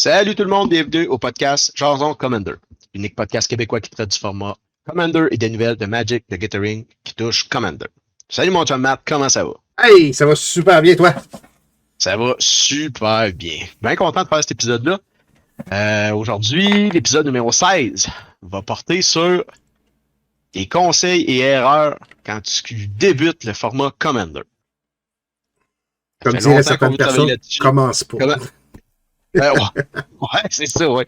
Salut tout le monde, bienvenue au podcast Jason Commander, l'unique podcast québécois qui traite du format Commander et des nouvelles de Magic the Gathering qui touchent Commander. Salut mon chum Matt, comment ça va? Hey, ça va super bien, toi? Ça va super bien. Bien content de faire cet épisode-là. Aujourd'hui, l'épisode numéro 16 va porter sur tes conseils et erreurs quand tu débutes le format Commander. Ça Comme fait diraient longtemps qu'on certaines veut travailler personnes, là-dessus. commence pas. Ouais, c'est ça, ouais.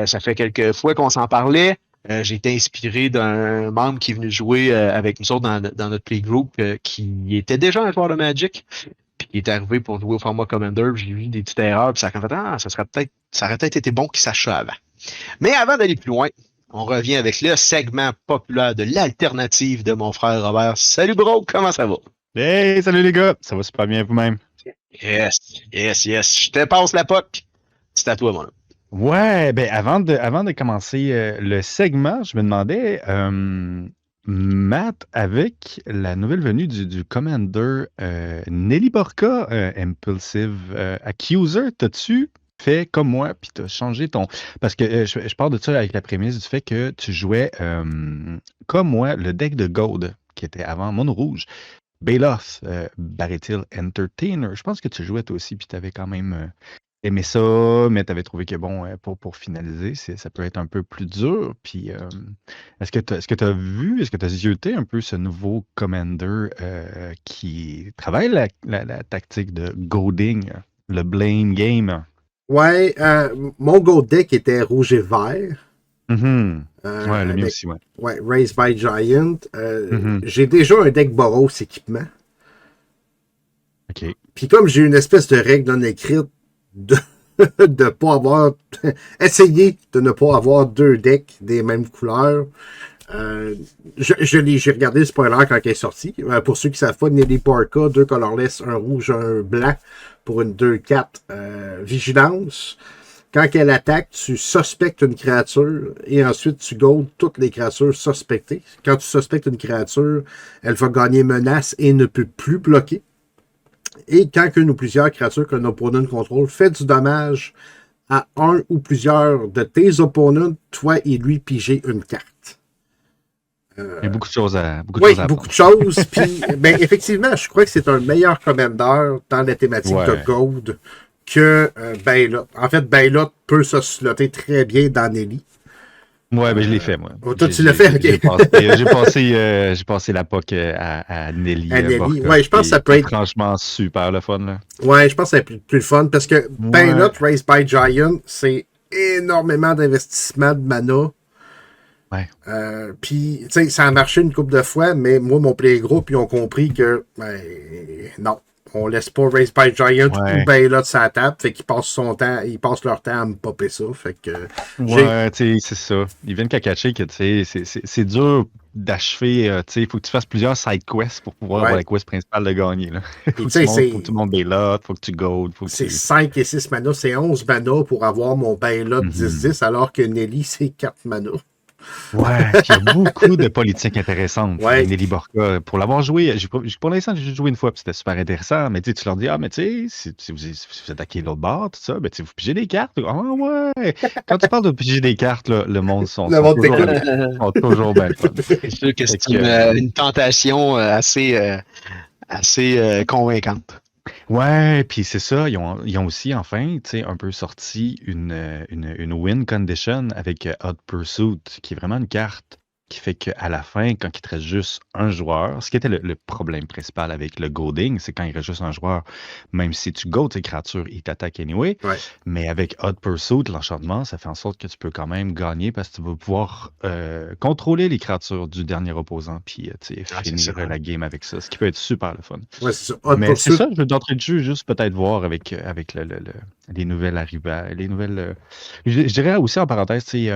Ça fait quelques fois qu'on s'en parlait. J'ai été inspiré d'un membre qui est venu jouer avec nous autres dans notre playgroup qui était déjà un joueur de Magic, puis qui est arrivé pour jouer au format Commander. J'ai vu des petites erreurs, puis ça a fait ça aurait peut-être été bon qu'il sache ça avant. Mais avant d'aller plus loin, on revient avec le segment populaire de l'alternative de mon frère Robert. Salut bro, comment ça va? Hey, salut les gars! Ça va super bien vous-même? Yes, yes, yes. Je te passe la POC. C'est à toi, mon homme. Ouais, ben avant de commencer le segment, je me demandais, Matt, avec la nouvelle venue du Commander Nelly Borca, Impulsive Accuser, t'as-tu fait comme moi, puis t'as changé ton... Parce que je pars de ça avec la prémisse du fait que tu jouais, comme moi, le deck de Gold, qui était avant Mono Rouge. Balos, Baratil Entertainer. Je pense que tu jouais toi aussi, puis tu avais quand même aimé ça, mais tu avais trouvé que bon, pour finaliser, ça peut être un peu plus dur. Puis est-ce que tu as vu, est-ce que tu as zioté un peu ce nouveau Commander qui travaille la tactique de goading, le blame game? Ouais, mon Gold Deck était rouge et vert. Mhm. Ouais, le mien Avec aussi, ouais. Raised by Giant. Mhm. J'ai déjà un deck Boros équipement. OK. Puis comme j'ai une espèce de règle non écrite de de pas avoir essayer de ne pas avoir deux decks des mêmes couleurs. J'ai regardé le spoiler quand il est sorti. Pour ceux qui savent pas, Nelly Borca, deux colorless, un rouge, un blanc pour une 2-4 vigilance. Quand elle attaque, tu suspectes une créature et ensuite tu goldes toutes les créatures suspectées. Quand tu suspectes une créature, elle va gagner menace et ne peut plus bloquer. Et quand une ou plusieurs créatures qu'un opponent contrôle fait du dommage à un ou plusieurs de tes opponents, toi et lui pigez une carte. Il y a beaucoup de choses à Oui, apprendre. beaucoup de choses. Puis, ben, effectivement, je crois que c'est un meilleur commandeur dans la thématique de Ouais. Gold que Baylot. En fait, Baylot peut se slotter très bien dans Nelly. Ouais, ben je l'ai fait, moi. Oh, toi, tu l'as fait, ok. J'ai passé la POC à Nelly À Nelly. Borca, Ouais, je pense que ça peut qui est être. franchement super le fun, là. Ouais, je pense que c'est plus le fun parce que Ouais. Baylot Raised by Giant, c'est énormément d'investissement de mana. Ouais. Puis, tu sais, ça a marché une couple de fois, mais moi, mon playgroup, ils ont compris que, ben, non, on laisse pas Raised by Giant Ouais. ou Baylot de sa table, fait qu'ils passent leur temps à me popper ça, fait que Ouais, tu sais, c'est ça. Ils viennent qu'à catcher que, tu sais, c'est dur d'achever, tu sais, il faut que tu fasses plusieurs side quests pour pouvoir avoir la quest principale de gagner, là. Puis, tu sais, Faut que tu montes Baylot, faut que tu gold, faut que c'est tu... 5 et 6 mana, c'est 11 mana pour avoir mon Baylot 10-10, alors que Nelly, c'est 4 mana. Ouais, puis il y a beaucoup de politiques intéressantes. Ouais. Nelly Borca, pour l'avoir joué, pour l'instant, j'ai joué une fois, puis c'était super intéressant. Mais tu sais, tu leur dis, ah, mais tu sais, si vous attaquez l'autre bord, tout ça, ben, tu sais, vous pigez des cartes. Ah, ouais. Quand tu parles de piger des cartes, là, le monde sont toujours bien fun. C'est sûr que c'est une tentation assez convaincante. Ouais, puis c'est ça, ils ont aussi enfin, tu sais, un peu sorti une win condition avec Hot Pursuit, qui est vraiment une carte qui fait qu'à la fin, quand il te reste juste un joueur, ce qui était le problème principal avec le goading, c'est quand il reste juste un joueur, même si tu goades tes créatures, ils t'attaquent anyway. Ouais. Mais avec Hot Pursuit, l'enchantement, ça fait en sorte que tu peux quand même gagner parce que tu vas pouvoir contrôler les créatures du dernier opposant, puis tu sais, finir la game avec ça, ce qui peut être super le fun. Ouais, c'est ça. Hot Mais Pursuit. c'est ça, je veux d'entrée de jeu juste peut-être voir avec les nouvelles arrivées, les nouvelles. Je dirais aussi en parenthèse, tu sais,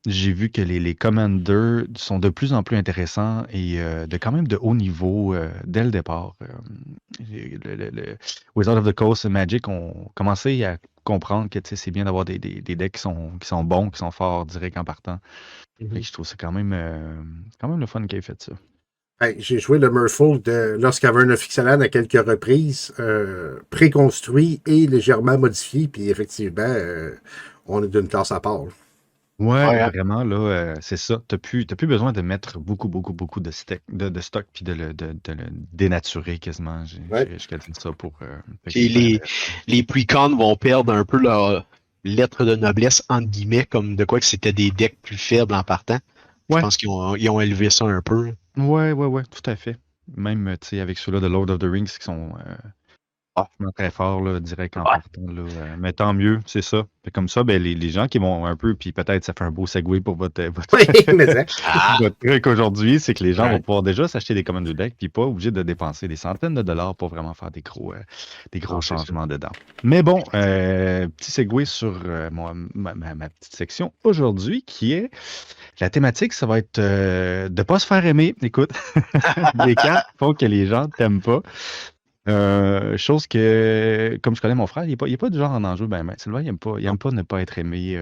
j'ai vu que les commanders sont de plus en plus intéressants et de quand même de haut niveau dès le départ. Le Wizard of the Coast Magic ont commencé à comprendre que tu sais, c'est bien d'avoir des decks qui sont bons, qui sont forts direct en partant. Fait que je trouve c'est quand même le fun qu'ils aient fait ça. Hey, j'ai joué le Merfolk de Lost Cavern of Ixalan à quelques reprises, préconstruit et légèrement modifié, puis effectivement, on est d'une classe à part. Ouais, Ouais, hein. vraiment, là, c'est ça. T'as plus besoin de mettre beaucoup de stock puis de le dénaturer quasiment. Ouais. Je calcule ça pour. Fait que Puis c'est super les, intéressant. les pre-cons vont perdre un peu leur lettre de noblesse, entre guillemets, comme de quoi que c'était des decks plus faibles en partant. Je Ouais, pense qu'ils ont élevé ça un peu. ouais, tout à fait. Même, tu sais, avec ceux-là de Lord of the Rings qui sont Ah, vraiment très forts, là, direct en ouais, partant, là. Mais tant mieux, c'est ça. Fait comme ça, ben, les gens qui vont un peu, puis peut-être ça fait un beau segue pour Oui, mais ça. ah, votre truc aujourd'hui, c'est que les gens vont ouais. pouvoir déjà s'acheter des commandes de deck, puis pas obligés de dépenser des centaines de dollars pour vraiment faire des Non, gros c'est ça. changements dedans. Mais bon, petit segue sur ma petite section aujourd'hui, qui est la thématique, ça va être de pas se faire aimer. Écoute, les cartes font que les gens t'aiment pas. Chose que, comme je connais mon frère, il est pas du genre en enjeu, ben, Sylvain, il aime pas ne pas être aimé,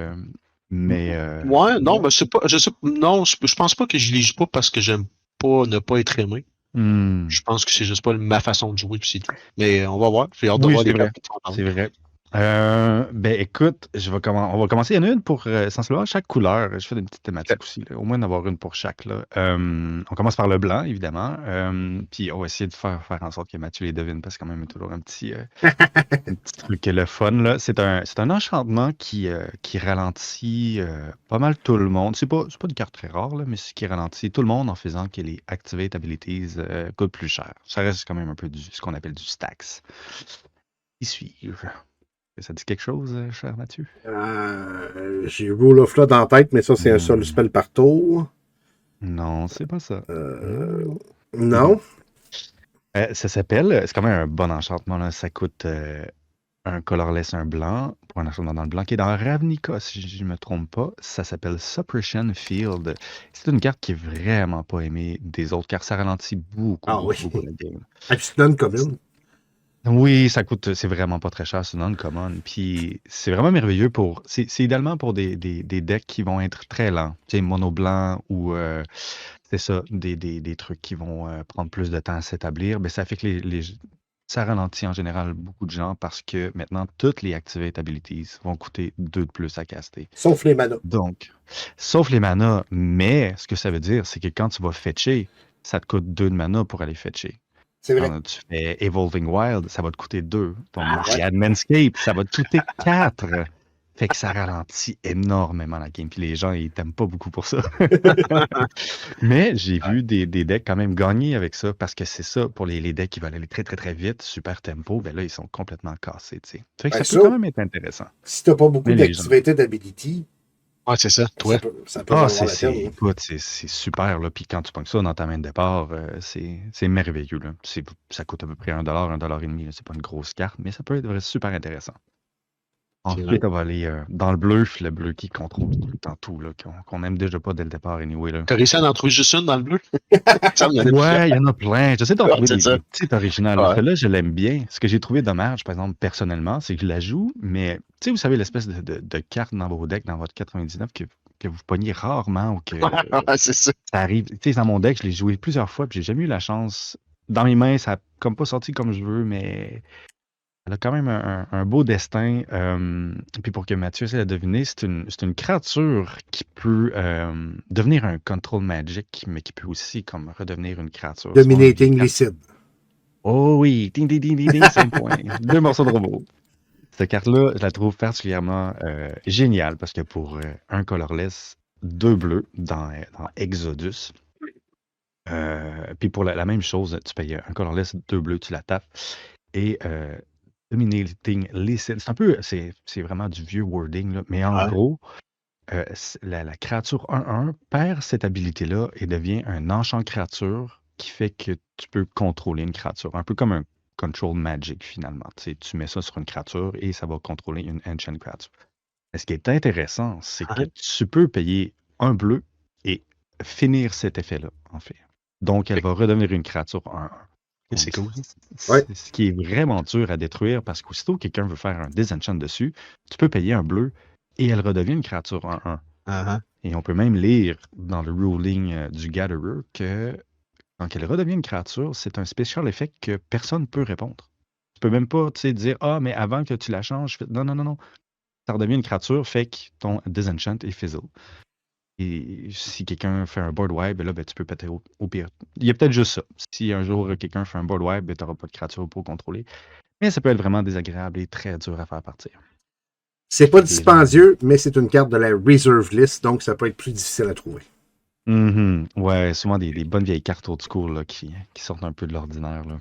mais Ouais, non, moi, mais c'est pas. Non, je pense pas que je les joue pas parce que j'aime pas ne pas être aimé. hmm, Je pense que c'est juste pas ma façon de jouer, puis c'est tout. Mais on va voir. J'ai hâte de oui, voir c'est les vrai. cartes qui vont C'est parler. vrai. Ben écoute, on va commencer. Il y en a une pour sensiblement chaque couleur. Je fais des petites thématiques aussi, là, au moins d'avoir une pour chaque. Là. On commence par le blanc, évidemment. Puis on va essayer de faire en sorte que Mathieu les devine, parce que quand même, il y a toujours un petit truc qui est le fun. Là. C'est un enchantement qui ralentit pas mal tout le monde. C'est pas une carte très rare, là, mais c'est qui ralentit tout le monde en faisant que les Activate Abilities coûtent plus cher. Ça reste quand même un peu ce qu'on appelle du stacks. Qui suivent. Ça dit quelque chose, cher Mathieu? J'ai Rule of Blood en tête, mais ça, c'est un seul Hmm, spell par tour. Non, c'est pas ça. Euh, Non. non. Ça s'appelle, c'est quand même un bon enchantement, là. Ça coûte un colorless, un blanc, pour un enchantement dans le blanc, qui est dans Ravnica, si je ne me trompe pas. Ça s'appelle Suppression Field. C'est une carte qui est vraiment pas aimée des autres, car ça ralentit Ah oui. beaucoup la game. Abstinent commune. Oui, ça coûte, c'est vraiment pas très cher, c'est non-common. Puis c'est vraiment merveilleux c'est idéalement pour des decks qui vont être très lents. Tu sais, mono blanc ou, c'est ça, des trucs qui vont prendre plus de temps à s'établir. Mais ça fait que ça ralentit en général beaucoup de gens parce que maintenant, toutes les Activate Abilities vont coûter 2 de plus à caster. Sauf les manas. Donc, sauf les manas, mais ce que ça veut dire, c'est que quand tu vas fetcher, ça te coûte 2 de mana pour aller fetcher. C'est vrai. Quand tu fais Evolving Wild, ça va te coûter 2. Ton Ouais. Multi-Admanscape, ça va te coûter 4. Fait que ça ralentit énormément la game. Puis les gens, ils t'aiment pas beaucoup pour ça. Mais j'ai vu des decks quand même gagner avec ça parce que c'est ça, pour les decks qui veulent aller très, très, très vite, super tempo, ben là, ils sont complètement cassés, tu sais. Fait que Ben ça peut ça, quand même être intéressant. si t'as pas beaucoup Mais les gens. d'activated ability, Ouais, c'est ça. Toi. ça peut Ah, valoir la peine. Hein. écoute, c'est super, là. Puis quand tu pognes ça dans ta main de départ, c'est merveilleux, là. Ça coûte à peu près $1, $1.50, là. C'est pas une grosse carte, mais ça peut être super intéressant. Ensuite, on va aller dans le bleu qui contrôle tout le temps tout, là, qu'on aime déjà pas dès le départ, anyway, là. T'as réussi à en trouver juste une dans le bleu? Ça, il y en a plusieurs. Ouais, il y en a plein. J'essaie d'en Ouais, trouver c'est ça. des petites originales. Ouais. Celle-là, je l'aime bien. Ce que j'ai trouvé dommage, par exemple, personnellement, c'est que je la joue, mais tu sais, vous savez, l'espèce de carte dans vos decks, dans votre 99, que vous pognez rarement ou que Ouais, c'est ça. ça arrive. Tu sais, dans mon deck, je l'ai joué plusieurs fois, puis j'ai jamais eu la chance. Dans mes mains, ça a comme pas sorti comme je veux, mais elle a quand même un beau destin. Puis pour que Mathieu essaie de deviner, c'est une créature qui peut devenir un control magic, mais qui peut aussi comme redevenir une créature. C'est vraiment une vieille Dominating carte. Licid. Oh oui, ding, ding, ding, ding, ding, 5 points. 2 morceaux de robot. Cette carte-là, je la trouve particulièrement géniale parce que pour un colorless, 2 bleus dans Exodus. Puis pour la même chose, tu payes un colorless, 2 bleus, tu la tapes. Et Dominating Listen, c'est vraiment du vieux wording, là, mais en Ouais. gros, la créature 1-1 perd cette habilité-là et devient un enchant créature qui fait que tu peux contrôler une créature. Un peu comme un control magic, finalement. Tu sais, tu mets ça sur une créature et ça va contrôler une ancient créature. Mais ce qui est intéressant, c'est que Ouais. tu peux payer un bleu et finir cet effet-là, en fait. Donc, elle va redevenir une créature 1-1. C'est cool. Ouais. C'est ce qui est vraiment dur à détruire parce qu'aussitôt que quelqu'un veut faire un disenchant dessus, tu peux payer un bleu et elle redevient une créature 1-1. Uh-huh. Et on peut même lire dans le ruling du Gatherer que quand elle redevient une créature, c'est un special effect que personne ne peut répondre. Tu peux même pas, tu sais, dire « Ah, mais avant que tu la changes, non, non, non, non. » Ça redevient une créature, fait que ton disenchant est fizzle. Et si quelqu'un fait un board wipe, ben là, ben, tu peux péter au pire. Il y a peut-être juste ça. Si un jour quelqu'un fait un board wipe, ben, tu n'auras pas de créature pour contrôler. Mais ça peut être vraiment désagréable et très dur à faire partir. C'est pas Fait que les gens- dispendieux, mais c'est une carte de la reserve list, donc ça peut être plus difficile à trouver. Ouais, souvent des bonnes vieilles cartes old school là, qui sortent un peu de l'ordinaire. Là.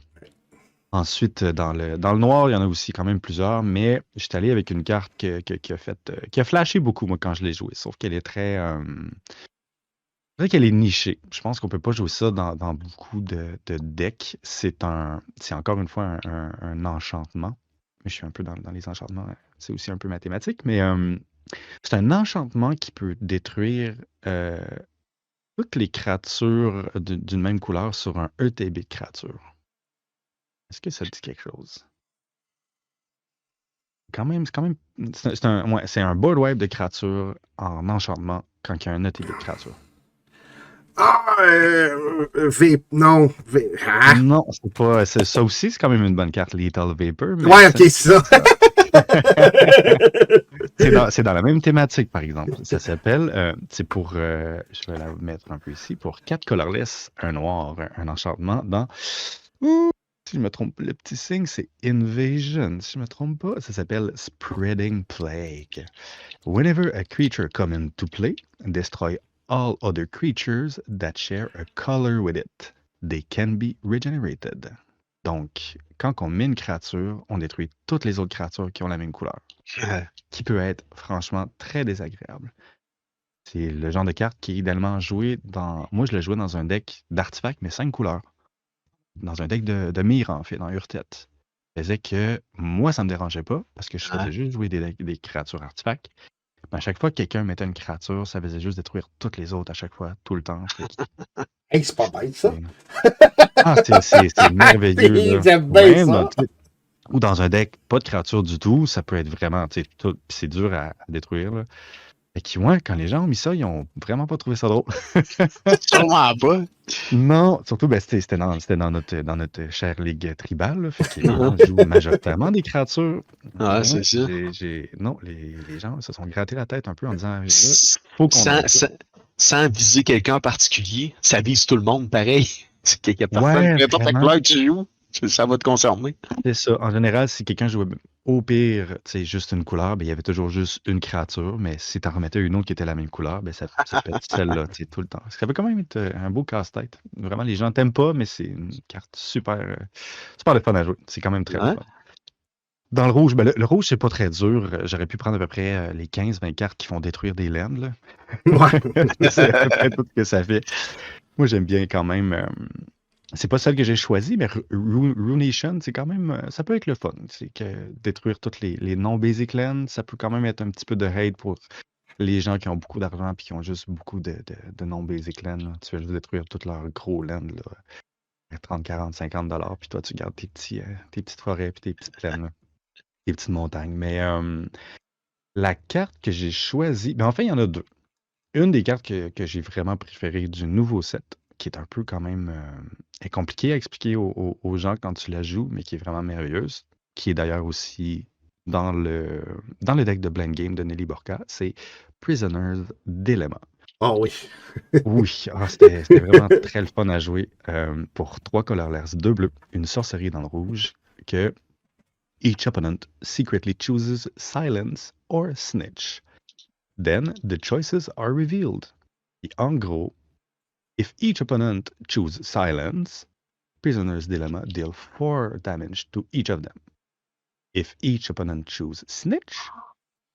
Ensuite, dans le noir, il y en a aussi quand même plusieurs, mais je suis allé avec une carte qui a flashé beaucoup, moi, quand je l'ai jouée. Sauf qu'elle est très. C'est vrai qu'elle est nichée. Je pense qu'on peut pas jouer ça dans beaucoup de decks. C'est encore une fois un enchantement. Mais je suis un peu dans les enchantements. C'est aussi un peu mathématique, mais c'est un enchantement qui peut détruire toutes les créatures d'une même couleur sur un ETB de créature. Est-ce que ça dit quelque chose? C'est quand même. C'est un board wipe de créature en enchantement quand il y a un ETB de créature. Non. Non, c'est pas. Ça aussi, c'est quand même une bonne carte, Lethal Vapor. Mais Ouais, ok, c'est ça. c'est dans la même thématique, par exemple. Ça s'appelle, c'est pour, je vais la mettre un peu ici, pour 4 colorless, un noir, un enchantement dans, si je me trompe, le petit signe, c'est Invasion. Si je me trompe pas, ça s'appelle Spreading Plague. Whenever a creature come into play, destroy all other creatures that share a color with it. They can be regenerated. Donc, quand on met une créature, on détruit toutes les autres créatures qui ont la même couleur. Qui peut être franchement très désagréable. C'est le genre de carte qui est idéalement joué dans. Moi, je le jouais dans un deck d'artefacts, mais 5 couleurs. Dans un deck de mire, en fait, dans Urtet. Ça faisait que moi, ça me dérangeait pas, parce que je faisais juste jouer des créatures artefacts. Mais à chaque fois que quelqu'un mettait une créature, ça faisait juste détruire toutes les autres à chaque fois, tout le temps. Hey, c'est pas bête, ça. C'est merveilleux. Là. J'aime bien ça. Ou dans un deck, pas de créature du tout, ça peut être vraiment, c'est dur à détruire. Là. Et qui, ouais, quand les gens ont mis ça, ils ont vraiment pas trouvé ça drôle. Sûrement pas. Non, surtout, c'était dans notre chère ligue tribale, là, fait que les gens jouent majoritairement des créatures. Ouais, c'est ça. Non, les gens se sont grattés la tête un peu en disant, là, faut qu'on sans viser quelqu'un en particulier, ça vise tout le monde pareil. C'est qu'il y a personne, Ouais, n'importe quelle vraiment. couleur que tu joues, ça va te concerner. C'est ça. En général, si quelqu'un jouait au pire, juste une couleur, ben, il y avait toujours juste une créature, mais si tu en remettais une autre qui était la même couleur, ben, ça peut être celle-là tout le temps. Ça peut quand même être un beau casse-tête. Vraiment, les gens t'aiment pas, mais c'est une carte super le fun à jouer. C'est quand même très le fun. Dans le rouge, ben, le rouge, c'est pas très dur. J'aurais pu prendre à peu près les 15-20 cartes qui font détruire des lands. Là. Ouais. C'est à peu près tout ce que ça fait. Moi, j'aime bien quand même. C'est pas celle que j'ai choisie, mais Ruination, c'est quand même. Ça peut être le fun. C'est que détruire toutes les non-basic lands, ça peut quand même être un petit peu de hate pour les gens qui ont beaucoup d'argent et qui ont juste beaucoup de non-basic lands. Là. Tu veux juste détruire tous leurs gros lands, là, 30, 40, 50 $, puis toi, tu gardes tes petites forêts puis tes petites plaines, là, tes petites montagnes. Mais la carte que j'ai choisie, ben, en fait, il y en a deux. Une des cartes que j'ai vraiment préférées du nouveau set, qui est un peu quand même est compliquée à expliquer aux gens quand tu la joues, mais qui est vraiment merveilleuse, qui est d'ailleurs aussi dans le deck de Blind Game de Nelly Borca, c'est Prisoner's Dilemma. Oh oui. Oui, c'était vraiment très le fun à jouer pour 3 colorless, 2 bleus, une sorcellerie dans le rouge, que each opponent secretly chooses silence or snitch. Then the choices are revealed. Et en gros, if each opponent chooses silence, Prisoner's Dilemma deal 4 damage to each of them. If each opponent chooses snitch,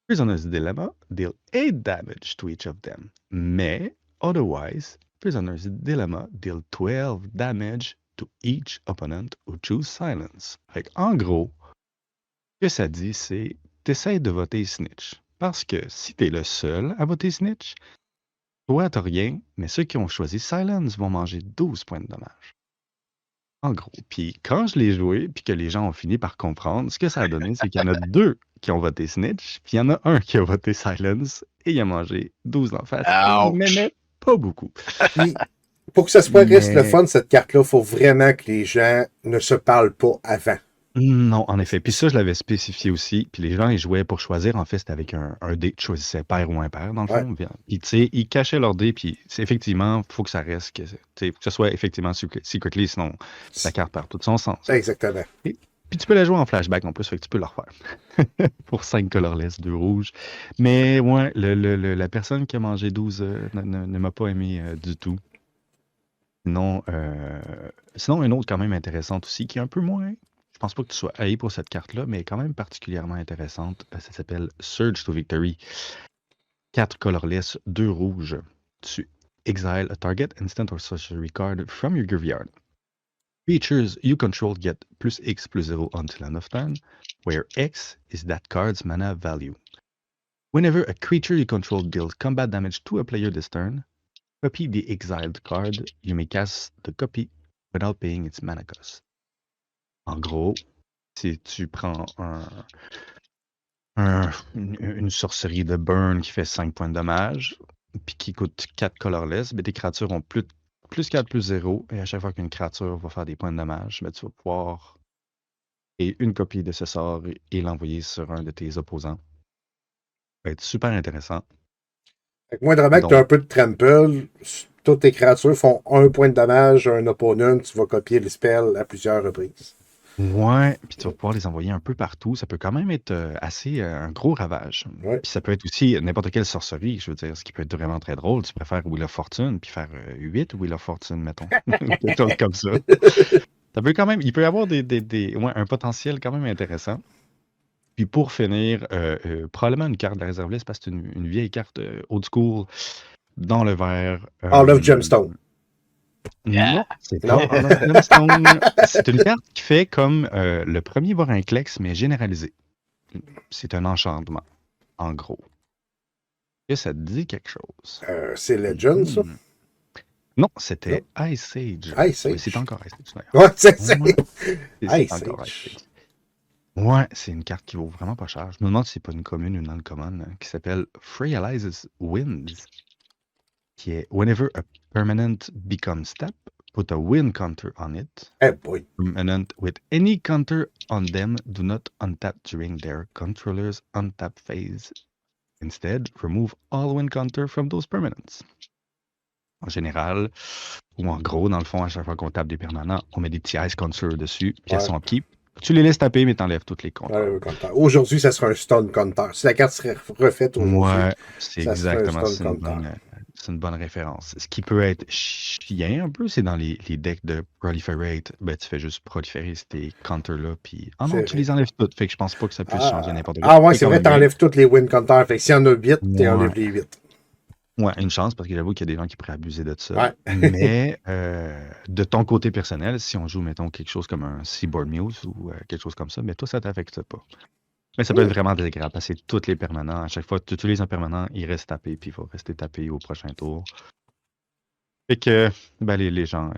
Prisoner's Dilemma deal 8 damage to each of them. Mais otherwise, Prisoner's Dilemma deal 12 damage to each opponent who choose silence. Fait en gros, ce que ça dit, c'est t'essayes de voter snitch. Parce que si t'es le seul à voter snitch, toi, t'as rien, mais ceux qui ont choisi silence vont manger 12 points de dommage. En gros. Puis quand je l'ai joué, puis que les gens ont fini par comprendre, ce que ça a donné, c'est qu'il y en a 2 qui ont voté snitch, puis il y en a un qui a voté silence, et il a mangé 12 en face. Mais pas beaucoup. Pour que ça soit reste le Mais fun, cette carte-là, il faut vraiment que les gens ne se parlent pas avant. non, en effet. Puis ça, je l'avais spécifié aussi. Puis les gens, ils jouaient pour choisir. En fait, c'était avec un dé. Tu choisissais pair ou impair, dans le Ouais, fond. Puis, tu sais, ils cachaient leur dé. Puis c'est effectivement, il faut que ça reste, tu sais, que ce soit effectivement secretly, sinon la carte perd tout son sens. exactement. Et- puis tu peux la jouer en flashback en plus, fait que tu peux le refaire. Pour 5 colorless, 2 rouges. Mais ouais, la personne qui a mangé 12 ne m'a pas aimé du tout. Sinon, une autre quand même intéressante aussi, qui est un peu moins. Je pense pas que tu sois haï pour cette carte-là, mais quand même particulièrement intéressante. Ça s'appelle Surge to Victory. 4 colorless, 2 rouges. Tu exile a target instant or sorcery card from your graveyard. Creatures you control get plus X plus 0 until end of turn, where X is that card's mana value. Whenever a creature you control deals combat damage to a player this turn, copy the exiled card. You may cast the copy without paying its mana cost. En gros, si tu prends une sorcerie de burn qui fait 5 points de dommage, puis qui coûte 4 colorless, ben tes créatures ont plus 4 plus 0, et à chaque fois qu'une créature va faire des points de dommage, ben tu vas pouvoir créer une copie de ce sort et l'envoyer sur un de tes opposants. Ça va être super intéressant. Fait que moindrement que tu as un Donc, peu de trample, toutes tes créatures font 1 point de dommage à un opponent, tu vas copier le spell à plusieurs reprises. ouais, puis tu vas pouvoir les envoyer un peu partout. Ça peut quand même être assez un gros ravage. Ouais. Puis ça peut être aussi n'importe quelle sorcerie, je veux dire, ce qui peut être vraiment très drôle. Tu préfères Wheel of Fortune, puis faire 8 Wheel of Fortune, mettons. Quelque chose comme ça. Ça peut quand même, il peut y avoir ouais, un potentiel quand même intéressant. Puis pour finir, probablement une carte de la réserve list, parce que c'est une vieille carte old school dans le vert. All of Gemstone. Non, c'est Non? pas All of Gemstone. C'est une carte qui fait comme le premier Vorinclex, mais généralisé. C'est un enchantement, en gros. Est-ce que ça te dit quelque chose? C'est Legend, ça? Non, c'était Ice Age. Ice Oui, Age. c'est encore Ice Age, d'ailleurs. Ouais, c'est Ouais, c'est Ice encore Age. Ice Age. Ouais, c'est une carte qui vaut vraiment pas cher. Je me demande si c'est pas une commune ou une non-commune qui s'appelle Frealizes Winds, qui est Whenever a permanent becomes tap, put a wind counter on it. Eh boy. Permanent with any counter on them do not untap during their controller's untap phase. Instead, remove all wind counter from those permanents. En général, ou en gros, dans le fond, à chaque fois qu'on tape des permanents, on met des petits ice counters dessus, puis elles sont keep. Tu les laisses taper, mais t'enlèves toutes les contrôles. Aujourd'hui, ça sera un stun counter. Si la carte serait refaite aujourd'hui, ouais, c'est ça serait exactement un ça. stun counter. C'est une bonne référence. Ce qui peut être chiant un peu, c'est dans les decks de Proliferate, ben, tu fais juste proliférer ces counters-là, puis... Ah non, tu les enlèves toutes, fait que je pense pas que ça puisse changer n'importe quoi. Ah ouais, c'est vrai, t'enlèves toutes les win counters. Fait que s'il y en a 8, tu enlèves les 8. Ouais, une chance, parce que j'avoue qu'il y a des gens qui pourraient abuser de ça. Ouais. Mais de ton côté personnel, si on joue, mettons, quelque chose comme un Seaboard Muse ou quelque chose comme ça, mais toi, ça t'affecte pas. Mais ça peut être vraiment désagréable, parce que c'est tous les permanents. À chaque fois que tu utilises un permanent, il reste tapé, puis il faut rester tapé au prochain tour. Fait que ben, les gens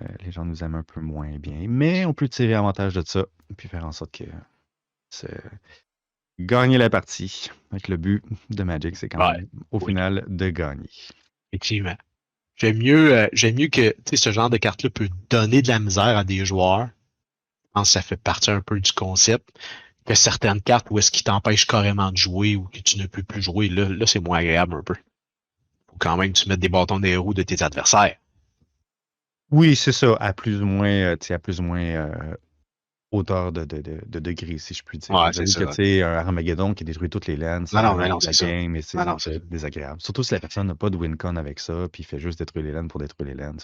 nous aiment un peu moins bien. Mais on peut tirer avantage de ça, puis faire en sorte que c'est gagner la partie. Avec le but de Magic, c'est quand même, au final, de gagner. Effectivement. J'aime mieux que ce genre de carte-là peut donner de la misère à des joueurs. Je pense que ça fait partie un peu du concept. Que certaines cartes où est-ce qu'ils t'empêchent carrément de jouer ou que tu ne peux plus jouer, là c'est moins agréable un peu. Faut quand même que tu mettes des bâtons dans les roues de tes adversaires. Oui, c'est ça, à plus ou moins, hauteur de degré, si je puis dire. Ouais, J'avoue c'est que, ça. tu sais, un Armageddon qui détruit toutes les lands, ça Non, rend non, la c'est ça. game, et Non, non, c'est désagréable. Surtout si la personne n'a pas de win-con avec ça, puis il fait juste détruire les lands pour détruire les lands.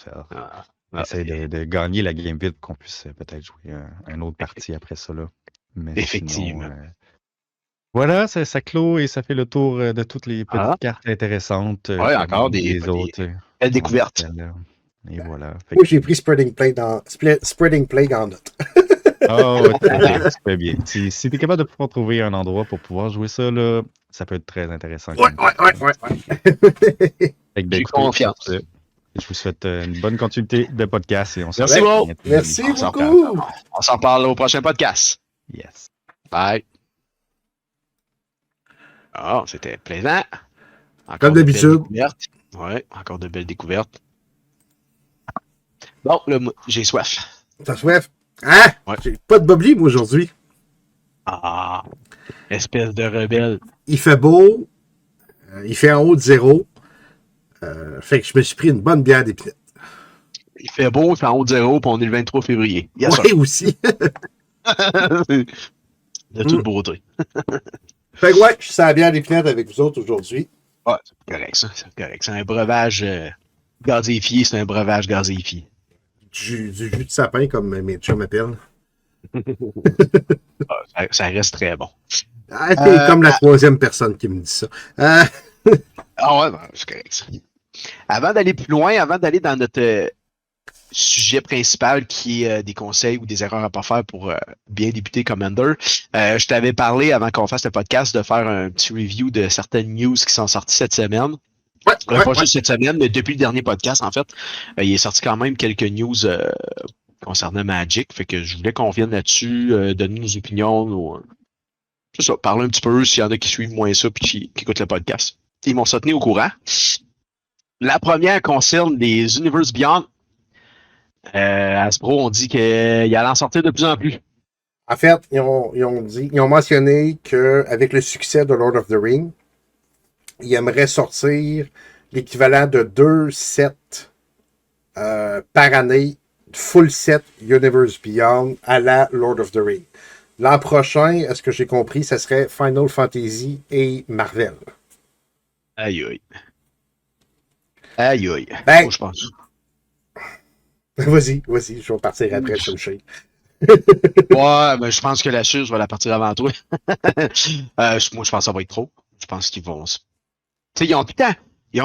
Essaye de gagner la game vite pour qu'on puisse peut-être jouer une autre partie après ça, là. Mais effectivement. sinon, voilà, ça clôt et ça fait le tour de toutes les petites cartes intéressantes. Ouais, encore les autres. belles découvertes. Et voilà. Moi, j'ai pris Spreading Plague en note. Oh, très bien. Si tu es capable de pouvoir trouver un endroit pour pouvoir jouer ça, là, ça peut être très intéressant. Ouais. J'ai confiance. Je vous souhaite une bonne continuité de podcast et on se Merci beaucoup. Merci beaucoup. On s'en parle au prochain podcast. Yes. Bye. Ah, c'était plaisant. Comme d'habitude. Ouais, encore de belles découvertes. Bon, là, j'ai soif. T'as soif? Hein? Ouais. J'ai pas de bubbly, moi, aujourd'hui. Ah, espèce de rebelle. Il fait beau. Il fait en haut de 0. Fait que je me suis pris une bonne bière d'épinette. Il fait beau, il fait en haut de 0, puis on est le 23 février. Yes, Oui, aussi. de toute beauté. Fait que ouais, je suis à la bière d'épinette avec vous autres aujourd'hui. Ouais, c'est correct, ça. C'est correct. C'est un breuvage gazéifié, c'est un breuvage gazéifié. Du jus de sapin, comme mes chums m'appellent. Ça reste très bon. Ah, t'es comme la troisième personne qui me dit ça. Ah ouais, c'est correct, ça. Avant d'aller plus loin, avant d'aller dans notre sujet principal qui est des conseils ou des erreurs à pas faire pour bien débuter Commander, je t'avais parlé avant qu'on fasse le podcast de faire un petit review de certaines news qui sont sorties cette semaine. Pas juste cette semaine, mais depuis le dernier podcast, en fait, il est sorti quand même quelques news concernant Magic. Fait que je voulais qu'on vienne là-dessus, donner nos opinions. C'est ça, parler un petit peu s'il y en a qui suivent moins ça puis qui écoutent le podcast. Ils m'ont tenu au courant. La première concerne les Universe Beyond. Hasbro, on dit qu'il allait en sortir de plus en plus. En fait, ils ont mentionné qu'avec le succès de Lord of the Rings, ils aimeraient sortir l'équivalent de 2 sets par année, full set Universe Beyond à la Lord of the Rings. L'an prochain, est-ce que j'ai compris, ça serait Final Fantasy et Marvel. Aïe aïe. Aïe aïe. Ben, je pense. Vas-y, je vais partir après le showshade. Ouais, mais je pense que la suze va la partir avant toi. Moi, je pense que ça va être trop. Je pense qu'ils vont. Tu sais, ils ont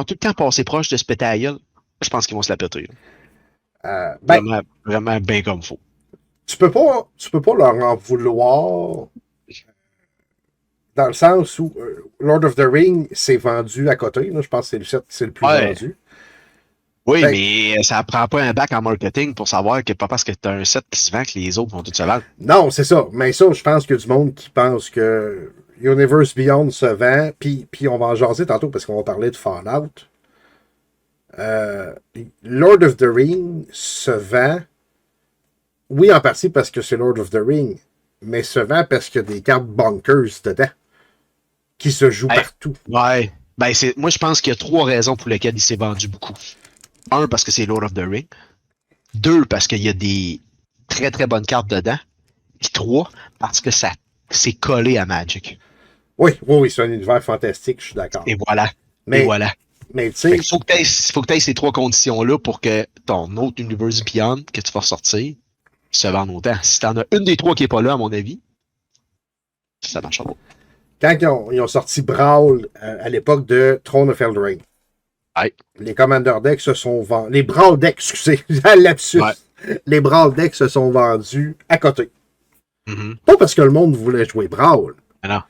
tout le temps passé proche de se péter à la gueule. Je pense qu'ils vont se la péter. Vraiment bien comme il faut. Tu peux pas leur en vouloir dans le sens où Lord of the Rings s'est vendu à côté. Là, je pense que c'est le set qui c'est le plus vendu. Oui, mais ça prend pas un bac en marketing pour savoir que pas parce que tu as un set qui se vend que les autres vont tout se vendre. Non, c'est ça. Mais ça, je pense qu'il y a du monde qui pense que Universe Beyond se vend, puis on va en jaser tantôt parce qu'on va parler de Fallout. Lord of the Rings se vend, oui, en partie parce que c'est Lord of the Rings, mais se vend parce qu'il y a des cartes bunkers dedans qui se jouent partout. Ouais. Ben, moi, je pense qu'il y a 3 raisons pour lesquelles il s'est vendu beaucoup. 1, parce que c'est Lord of the Rings. 2, parce qu'il y a des très très bonnes cartes dedans. Puis 3, parce que c'est collé à Magic. Oui, c'est un univers fantastique, je suis d'accord. Et voilà. Mais tu sais. Il faut que tu aies ces 3 conditions-là pour que ton autre Universe Beyond que tu vas sortir se vende autant. Si tu en as une des 3 qui n'est pas là, à mon avis, ça marche pas. Quand ils ont sorti Brawl à l'époque de Throne of Eldraine, les Commander Decks se sont vendus. Les Brawl Decks, excusez, lapsus. Ouais. Les Brawl Decks se sont vendus à côté. Mm-hmm. Pas parce que le monde voulait jouer Brawl.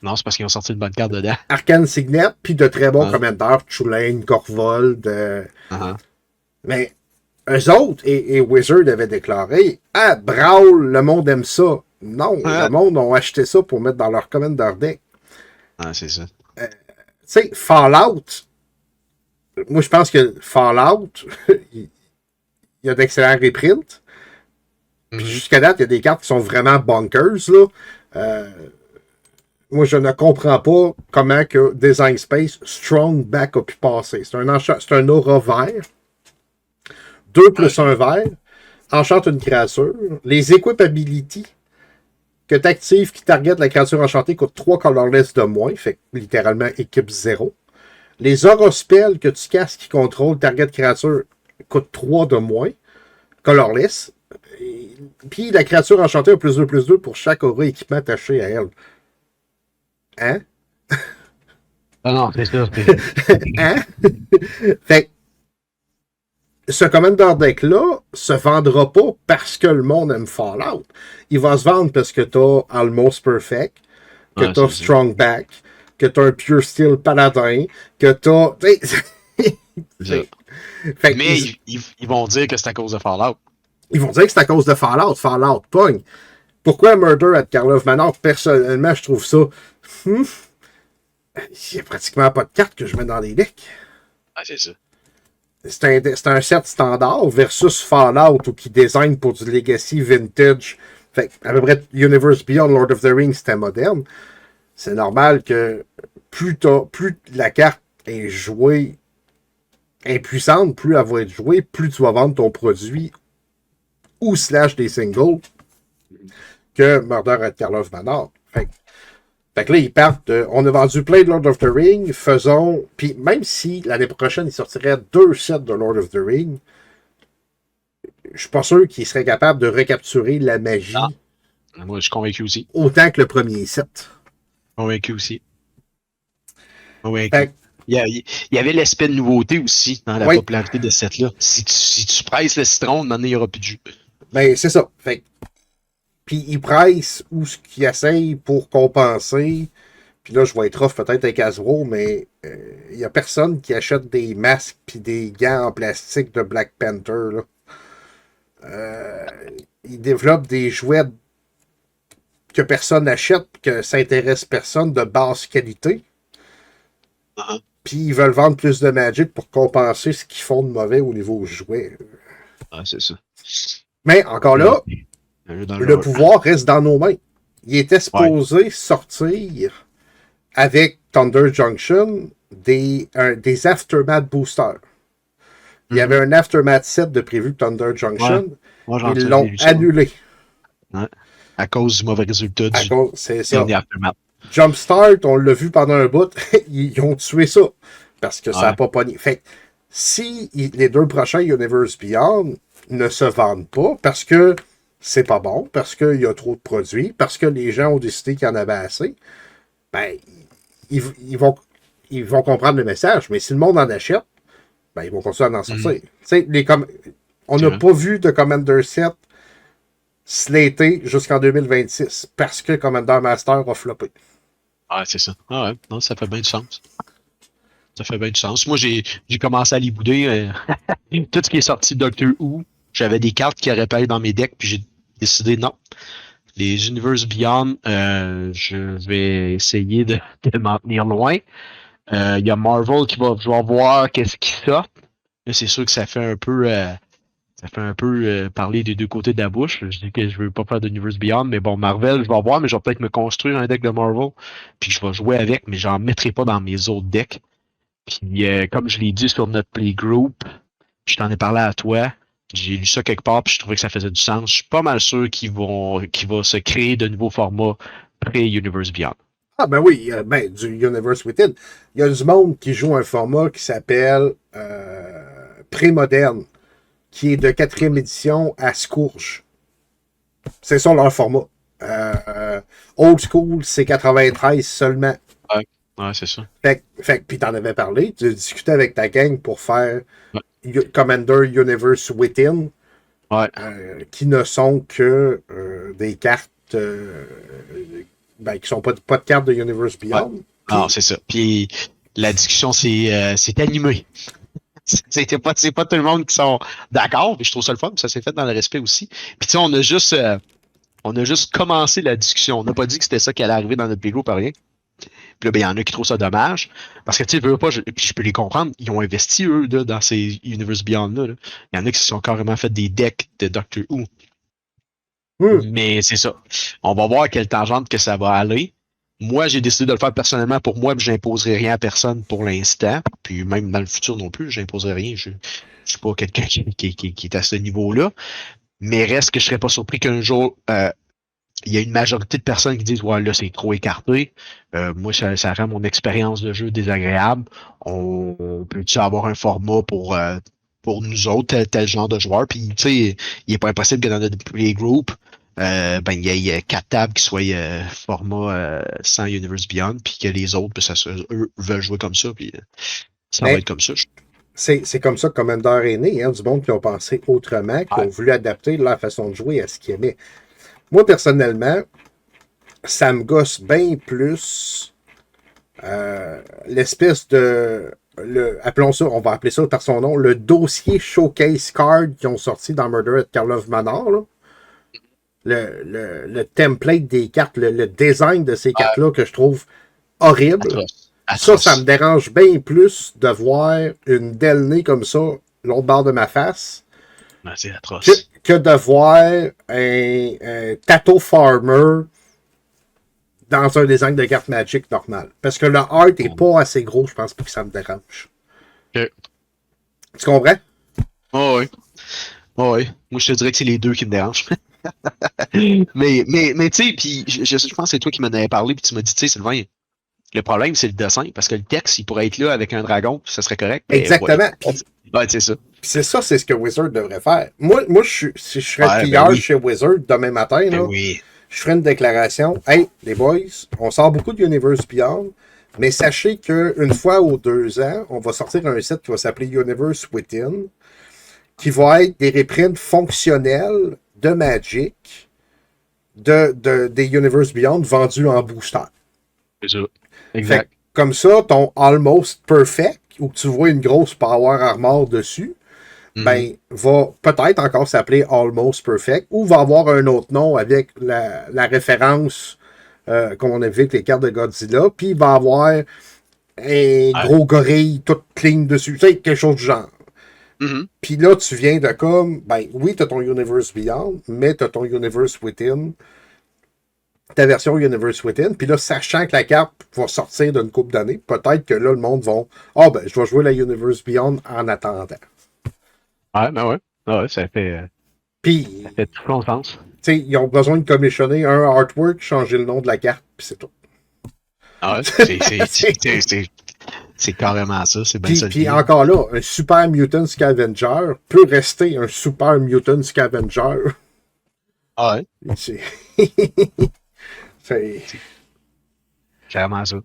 Non, c'est parce qu'ils ont sorti une bonne carte dedans. Arcane Signet, puis de très bons commandeurs, Chulain, Korvold. Mais eux autres et Wizard avaient déclaré Brawl, le monde aime ça. Non, le monde a acheté ça pour mettre dans leur Commander Deck. Ah, c'est ça. Tu sais, Fallout. Moi, je pense que Fallout, il y a d'excellents reprints. Puis jusqu'à date, il y a des cartes qui sont vraiment bonkers, là. Moi, je ne comprends pas comment que Design Space Strong Back a pu passer. C'est un aura vert. 2 plus 1 vert. Enchante une créature. Les Equip Ability que tu actives qui target la créature enchantée coûtent 3 colorless de moins. Fait que littéralement équipe 0. Les Aura Spells que tu casses qui contrôlent target créature coûtent 3 de moins. Colorless. Puis la créature enchantée a +2/+2 pour chaque aura équipement attaché à elle. Hein? Ah non, c'est ça. Hein? Fait que ce Commander Deck-là se vendra pas parce que le monde aime Fallout. Il va se vendre parce que t'as Almost Perfect, que t'as Strong Back, que t'as un Pure Steel Paladin, que t'as... Mais ils vont dire que c'est à cause de Fallout. Ils vont dire que c'est à cause de Fallout. Fallout pogne. Pourquoi Murder at Karlov Manor? Personnellement, je trouve ça... Il n'y a pratiquement pas de cartes que je mets dans les decks. Ah, c'est ça. c'est un set standard versus Fallout ou qui design pour du Legacy vintage. Fait à peu près Universe Beyond, Lord of the Rings, c'était moderne. C'est normal que plus la carte est jouée impuissante, plus elle va être jouée, plus tu vas vendre ton produit ou slash des singles que Murder at Karlov Manor. Fait que là, ils partent on a vendu plein de Lord of the Ring, faisons. Puis même si l'année prochaine, il sortirait 2 sets de Lord of the Ring, je suis pas sûr qu'ils seraient capables de recapturer la magie. Ah. Moi, je suis convaincu aussi. Autant que le premier set. Convaincu aussi. Convaincu. Il y avait l'aspect de nouveauté aussi dans la popularité de ce set-là. Si tu presses le citron, maintenant, il n'y aura plus de jus. Ben, c'est ça. Fait puis ils pressent ou ce qu'ils essayent pour compenser. Puis là, je vais être off peut-être avec Hasbro, mais il n'y a personne qui achète des masques puis des gants en plastique de Black Panther. Là. Ils développent des jouets que personne n'achète, que ça intéresse personne, de basse qualité. Uh-huh. Puis ils veulent vendre plus de Magic pour compenser ce qu'ils font de mauvais au niveau jouet. Ah, c'est ça. Mais encore là, le pouvoir reste dans nos mains. Il était supposé sortir avec Thunder Junction des Aftermath Boosters. Il y avait un Aftermath set de prévu Thunder Junction. Ils l'ont annulé. Ouais. À cause du mauvais résultat du c'est ça. Aftermath. Jumpstart, on l'a vu pendant un bout, ils ont tué ça. Parce que ça n'a pas pogné. Fait si les 2 prochains Universe Beyond ne se vendent pas, parce que c'est pas bon, parce qu'il y a trop de produits, parce que les gens ont décidé qu'il y en avait assez, ben, ils vont comprendre le message. Mais si le monde en achète, ben, ils vont continuer à en sortir. On n'a pas vu de Commander 7 slaté jusqu'en 2026 parce que Commander Master a floppé. Ah, c'est ça. Ah ouais, non, ça fait bien du sens. Ça fait bien du sens. Moi, j'ai commencé à les bouder. Tout ce qui est sorti de Doctor Who, j'avais des cartes qui auraient pas eu dans mes decks, puis j'ai décidé non. Les Universe Beyond, je vais essayer de m'en tenir loin. Il y a Marvel qui va vouloir voir qu'est-ce qui sort. Là, c'est sûr que ça fait un peu parler des deux côtés de la bouche. Je dis que je veux pas faire de Universe Beyond, mais bon, Marvel, je vais voir, mais je vais peut-être me construire un deck de Marvel, puis je vais jouer avec, mais j'en mettrai pas dans mes autres decks. Puis comme je l'ai dit sur notre playgroup, je t'en ai parlé à toi, j'ai lu ça quelque part, puis je trouvais que ça faisait du sens. Je suis pas mal sûr qu'il va se créer de nouveaux formats pré-Universe Beyond. Ah ben oui, du Universe Within. Il y a du monde qui joue un format qui s'appelle pré-moderne, qui est de 4e édition à Scourge. C'est ça leur format. Old School, c'est 93 seulement. Ouais, c'est ça. Puis t'en avais parlé, tu discutais avec ta gang pour faire Commander Universe Within, qui ne sont que des cartes qui sont pas de cartes de Universe Beyond. Ouais. Non, c'est ça. Puis la discussion c'est animé. C'est pas tout le monde qui sont d'accord, puis je trouve ça le fun, puis ça s'est fait dans le respect aussi. Puis tu sais, on a juste commencé la discussion. On n'a pas dit que c'était ça qui allait arriver dans notre playgroup, pas rien. Puis là, ben, il y en a qui trouvent ça dommage. Parce que, tu sais, je peux les comprendre. Ils ont investi, eux, là, dans ces Universe Beyond-là. Il y en a qui se sont carrément fait des decks de Doctor Who. Mais c'est ça. On va voir quelle tangente que ça va aller. Moi, j'ai décidé de le faire personnellement pour moi, mais je n'imposerai rien à personne pour l'instant. Puis même dans le futur non plus, je n'imposerai rien. Je suis pas quelqu'un qui est à ce niveau-là. Mais reste que je serais pas surpris qu'un jour, il y a une majorité de personnes qui disent ouais, là, c'est trop écarté. Moi, ça rend mon expérience de jeu désagréable. On peut-tu avoir un format pour nous autres, tel genre de joueurs? Puis, tu sais, il n'est pas impossible que dans notre playgroup, il y a 4 tables qui soient format sans Universe Beyond, puis que les autres, eux veulent jouer comme ça, puis ça va être comme ça. C'est comme ça que Commander est né, hein, du monde qui ont pensé autrement, qui ont voulu adapter leur façon de jouer à ce qu'ils aimaient. Moi, personnellement, ça me gosse bien plus l'espèce de... appelons ça, on va appeler ça par son nom, le dossier Showcase Card qu'ils ont sorti dans Murder at Karlov Manor. Là. Le template des cartes, le design de ces cartes-là que je trouve horrible. Ça me dérange bien plus de voir une Delney comme ça l'autre barre de ma face, Ben, c'est que, atroce. que de voir un Tattoo Farmer dans un design de carte Magic normal. Parce que le art est pas assez gros, je pense, pour que ça me dérange. Ok. Tu comprends? Oh, oui. Oh, oui. Moi, je te dirais que c'est les deux qui me dérangent. Mais tu sais, puis je pense que c'est toi qui m'en avais parlé, puis tu m'as dit, tu sais, Sylvain, le problème, c'est le dessin, parce que le texte, il pourrait être là avec un dragon, puis ça serait correct, mais ouais. Exactement. Puis Ouais, c'est ça. c'est ça, c'est ce que Wizard devrait faire. Moi si je serais Ouais, ben pilleur oui. chez Wizard demain matin, Ben là, oui. je ferais une déclaration. Hey, les boys, on sort beaucoup de Universe Beyond, mais sachez qu'une fois ou 2 ans, on va sortir un set qui va s'appeler Universe Within, qui va être des reprints fonctionnels de Magic des Universe Beyond vendus en booster. C'est ça. Fait que, Exact. comme ça, ton Almost Perfect, où tu vois une grosse Power Armor dessus, Mhm. ben, va peut-être encore s'appeler Almost Perfect, ou va avoir un autre nom avec la référence comme on a vu avec les cartes de Godzilla, puis il va avoir un Ouais. gros gorille tout clean dessus, tu sais, quelque chose du genre. Mhm. Puis là, tu viens de comme, ben oui, t'as ton Universe Beyond, mais t'as ton Universe Within, ta version Universe Within, puis là, sachant que la carte va sortir d'une couple d'années, peut-être que là, le monde va, ah ben, je vais jouer la Universe Beyond en attendant. Ouais, ben ouais. Ah ouais, ça Puis, fait tout son sens. tu sais, ils ont besoin de commissionner un artwork, changer le nom de la carte, puis c'est tout. Ah ouais, c'est carrément ça, c'est bien ça le Puis deal. encore là, un Super Mutant Scavenger peut rester un Super Mutant Scavenger. Ah ouais, C'est, c'est- c'est clairement ça.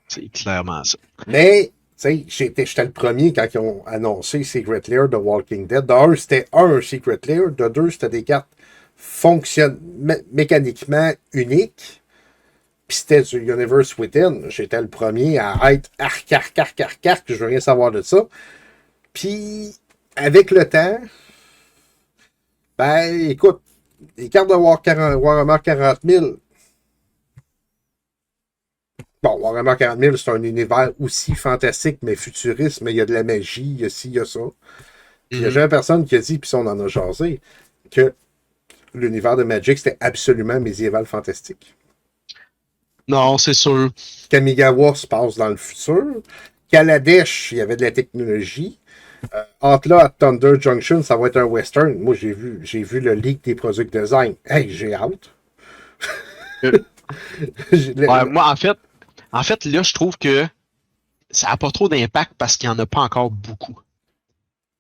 C'est clairement ça. Mais, tu sais, j'étais le premier quand ils ont annoncé Secret Lair de Walking Dead. De un, c'était un Secret Lair. De deux, c'était des cartes mécaniquement uniques. Puis c'était du Universe Within. J'étais le premier à être arc, je veux rien savoir de ça. Puis, avec le temps, ben, écoute, les cartes de Warhammer 40 000, bon, Warhammer 40 000, c'est un univers aussi fantastique, mais futuriste, mais il y a de la magie, il y a ci, il y a ça. Puis il n'y a Mhm. jamais personne qui a dit, puis ça, on en a jasé, que l'univers de Magic, c'était absolument médiéval fantastique. Non, c'est sûr. Kamigawa se passe dans le futur. Kaladesh, il y avait de la technologie. Entre à Thunder Junction, ça va être un western. Moi, j'ai vu le leak des product design. Hey, j'ai hâte. Euh, J'ai- le- Ouais, le- moi, en fait, là, je trouve que ça n'a pas trop d'impact parce qu'il n'y en a pas encore beaucoup.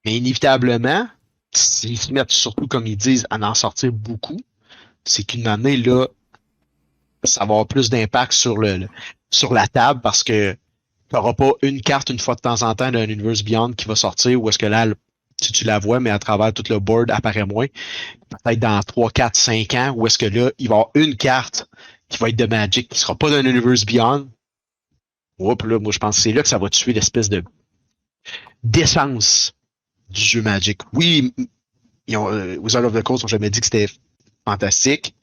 Mais inévitablement, s'ils se mettent surtout, comme ils disent, à en sortir beaucoup, c'est qu'une année, là, ça va avoir plus d'impact sur la table parce que tu n'auras pas une carte une fois de temps en temps d'un Universe Beyond qui va sortir ou est-ce que là, tu la vois, mais à travers tout le board apparaît moins. Peut-être dans 3, 4, 5 ans, où est-ce que là, il va y avoir une carte qui va être de Magic qui ne sera pas d'un Universe Beyond. Oups, là, moi, je pense que c'est là que ça va tuer l'espèce de d'essence du jeu Magic. Oui, Wizard of the Coast n'ont jamais dit que c'était fantastique,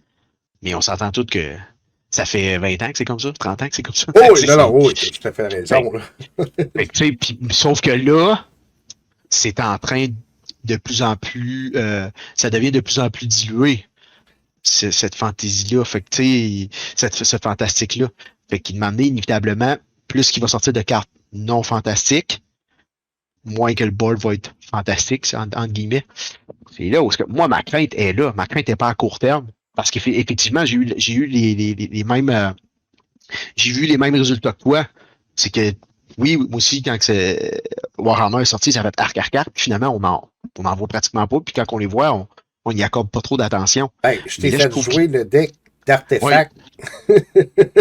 mais on s'entend tous que ça fait 20 ans que c'est comme ça, 30 ans que c'est comme ça. Oh Tu oui, sais, non, non, oui, tu as tout à fait fait- raison. Là. fait que, tu sais, sauf que là, c'est en train de plus en plus, ça devient de plus en plus dilué, cette fantaisie-là. Fait que, tu sais, ce fantastique-là. Fait qu'il demandait inévitablement, plus qu'il va sortir de cartes non fantastiques, moins que le board va être fantastique, entre guillemets. C'est là où moi, ma crainte est là. Ma crainte n'est pas à court terme. Parce qu'effectivement, j'ai eu les mêmes. J'ai vu les mêmes résultats que toi. C'est que, oui, moi aussi, quand Warhammer est sorti, ça fait arc. Puis finalement, on en voit pratiquement pas. Puis quand on les voit, on n'y accorde pas trop d'attention. Hey, je Mais t'ai là, je fait trouve que. jouer le deck Oui. d'artefacts.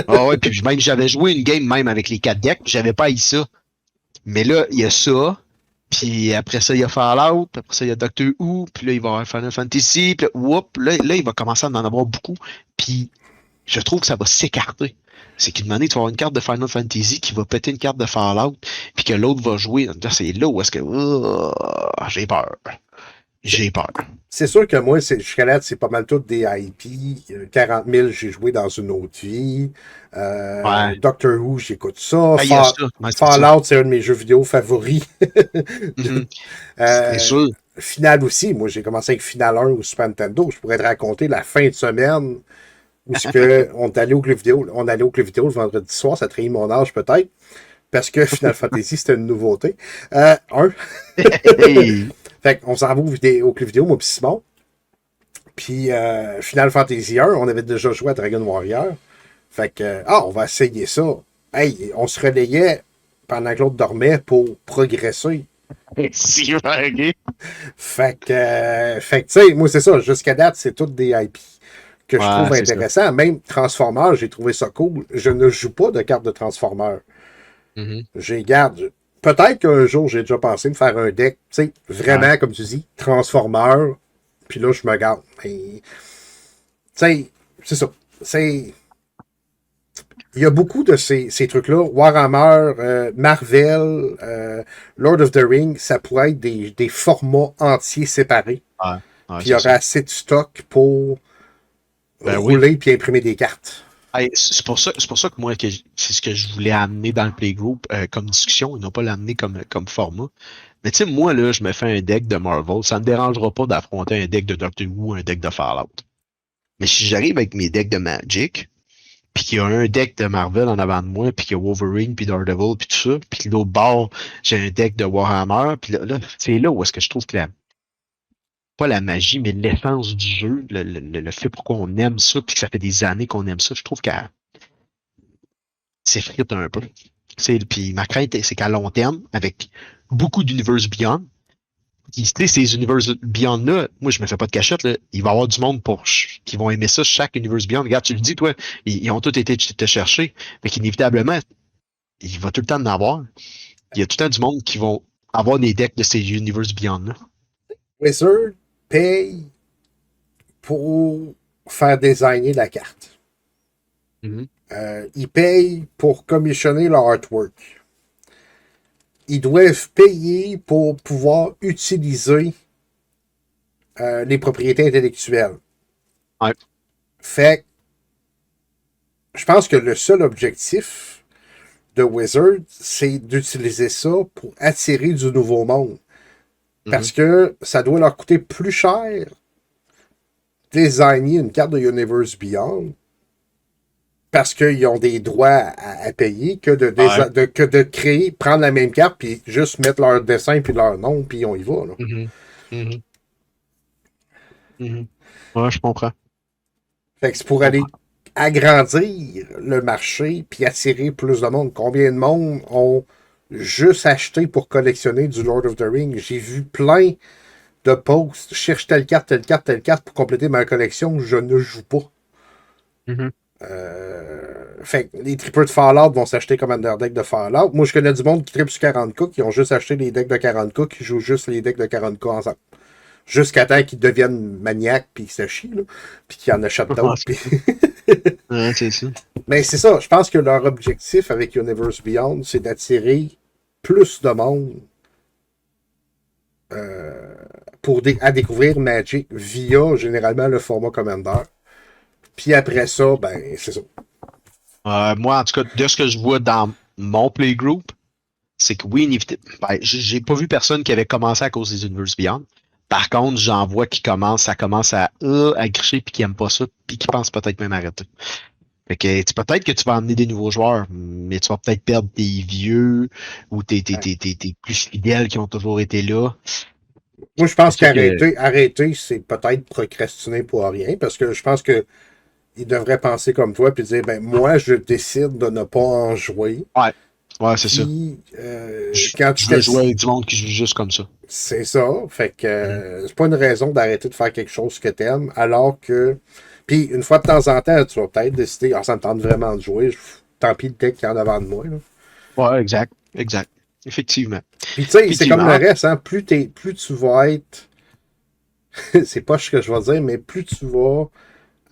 Ah ouais, puis même j'avais joué une game même avec les 4 decks, puis j'avais pas eu ça. Mais là, il y a ça. Puis après ça, il y a Fallout, puis après ça, il y a Doctor Who, puis là, il va y avoir Final Fantasy, puis là, il va commencer à en avoir beaucoup. Puis je trouve que ça va s'écarter. C'est qu'une année, tu vas avoir une carte de Final Fantasy qui va péter une carte de Fallout, puis que l'autre va jouer. Là, c'est là où est-ce que j'ai peur. j'ai peur. C'est sûr que moi, jusqu'à là, c'est pas mal tout des IP. 40 000, j'ai joué dans une autre vie. Ouais. Doctor Who, j'écoute ça. Ah, il y a ça. Ouais, c'est ça. Fallout, c'est un de mes jeux vidéo favoris. Mhm. C'est Euh, sûr. Final aussi, moi j'ai commencé avec Final 1 au Super Nintendo. Je pourrais te raconter la fin de semaine où on est allé au club vidéo. On allait au club vidéo le vendredi soir, ça trahit mon âge peut-être. Parce que Final Fantasy, c'était une nouveauté. Un. Hey. Fait qu'on s'en va au club vidéo, moi pis Simon. Puis Final Fantasy 1, on avait déjà joué à Dragon Warrior. Fait que, on va essayer ça. Hey, on se relayait pendant que l'autre dormait pour progresser. Si, ok. Fait que tu sais, moi c'est ça, jusqu'à date, c'est toutes des IP que je trouve Ouais, c'est ça. intéressants. Même Transformers, j'ai trouvé ça cool. Je ne joue pas de carte de Transformers. Mhm. J'ai garde. Peut-être qu'un jour, j'ai déjà pensé me faire un deck, tu sais, vraiment, Ouais. comme tu dis, Transformers. Puis là, je me garde. Mais, tu sais, c'est ça. C'est. Il y a beaucoup de ces trucs-là. Warhammer, Marvel, Lord of the Rings, ça pourrait être des formats entiers séparés. Ouais. Ouais, Puis il y c'est aurait ça. assez de stock pour Ben oui. rouler puis imprimer des cartes. Hey, c'est pour ça que moi, c'est ce que je voulais amener dans le Playgroup comme discussion et non pas l'amener comme format. Mais tu sais, moi, là, je me fais un deck de Marvel. Ça ne me dérangera pas d'affronter un deck de Doctor Who ou un deck de Fallout. Mais si j'arrive avec mes decks de Magic, puis qu'il y a un deck de Marvel en avant de moi, puis qu'il y a Wolverine, puis Daredevil, puis tout ça, puis que l'autre bord, j'ai un deck de Warhammer, puis là, c'est là où est-ce que je trouve que pas la magie, mais l'essence du jeu, le fait pourquoi on aime ça, puis que ça fait des années qu'on aime ça, je trouve qu'elle s'effrite un peu. Puis ma crainte, c'est qu'à long terme, avec beaucoup d'Universe Beyond, puis, tu sais, ces Universe Beyond-là, moi, je me fais pas de cachette, là. Il va y avoir du monde qui vont aimer ça, chaque Universe Beyond. Regarde, tu le dis, toi, ils ont tous été te chercher, mais qu'inévitablement, il va tout le temps en avoir. Il y a tout le temps du monde qui vont avoir des decks de ces Universe Beyond-là. Wizard paye pour faire designer la carte. Mhm. Ils payent pour commissionner leur artwork. Ils doivent payer pour pouvoir utiliser les propriétés intellectuelles. Ouais. Fait que je pense que le seul objectif de Wizard, c'est d'utiliser ça pour attirer du nouveau monde. Parce Mhm. que ça doit leur coûter plus cher designer une carte de Universe Beyond parce qu'ils ont des droits à payer que Ouais. que de créer, prendre la même carte puis juste mettre leur dessin puis leur nom puis on y va. Là. Mhm. Mhm. Mhm. Ouais, je comprends. Fait que c'est pour Je aller comprends. agrandir le marché puis attirer plus de monde. Combien de monde ont juste acheté pour collectionner du Lord of the Rings? J'ai vu plein de posts. Je cherche telle carte, telle carte, telle carte pour compléter ma collection. Je ne joue pas. Mhm. Fait que les tripeurs de Fallout vont s'acheter Commander Deck de Fallout. Moi, je connais du monde qui tripe sur 40K, qui ont juste acheté les decks de 40K, qui jouent juste les decks de 40K ensemble. Jusqu'à temps qu'ils deviennent maniaques, puis qu'ils se chient, là, puis qu'ils en achètent Ouais, d'autres. Puis... c'est ça. Mais c'est ça, je pense que leur objectif avec Universe Beyond, c'est d'attirer plus de monde à découvrir Magic via généralement le format Commander. Puis après ça, ben, c'est ça. Moi, en tout cas, de ce que je vois dans mon playgroup, c'est que oui, ben, j'ai pas vu personne qui avait commencé à cause des Universe Beyond. Par contre, j'en vois qui commence à gricher puis qui aiment pas ça, puis qui pensent peut-être même arrêter. Fait que peut-être que tu vas emmener des nouveaux joueurs, mais tu vas peut-être perdre tes vieux ou tes plus fidèles qui ont toujours été là. Moi, je C'est pense ça que. qu'arrêter, c'est peut-être procrastiner pour rien, parce que je pense que il devrait penser comme toi puis dire, ben, moi, je décide de ne pas en jouer. Ouais, ouais, c'est ça. Puis, Je, quand tu je veux fais jouer avec du monde qui joue juste comme ça. c'est ça. Fait que Mhm. c'est pas une raison d'arrêter de faire quelque chose que t'aimes, alors que. Puis, une fois de temps en temps, tu vas peut-être décider, ça me tente vraiment de jouer. Tant pis le deck qu'il y a en avant de moi. Là. Ouais, exact, exact. Effectivement. Puis, tu sais, c'est comme le Effectivement. reste, hein. Plus tu vas être. C'est pas ce que je vais dire, mais plus tu vas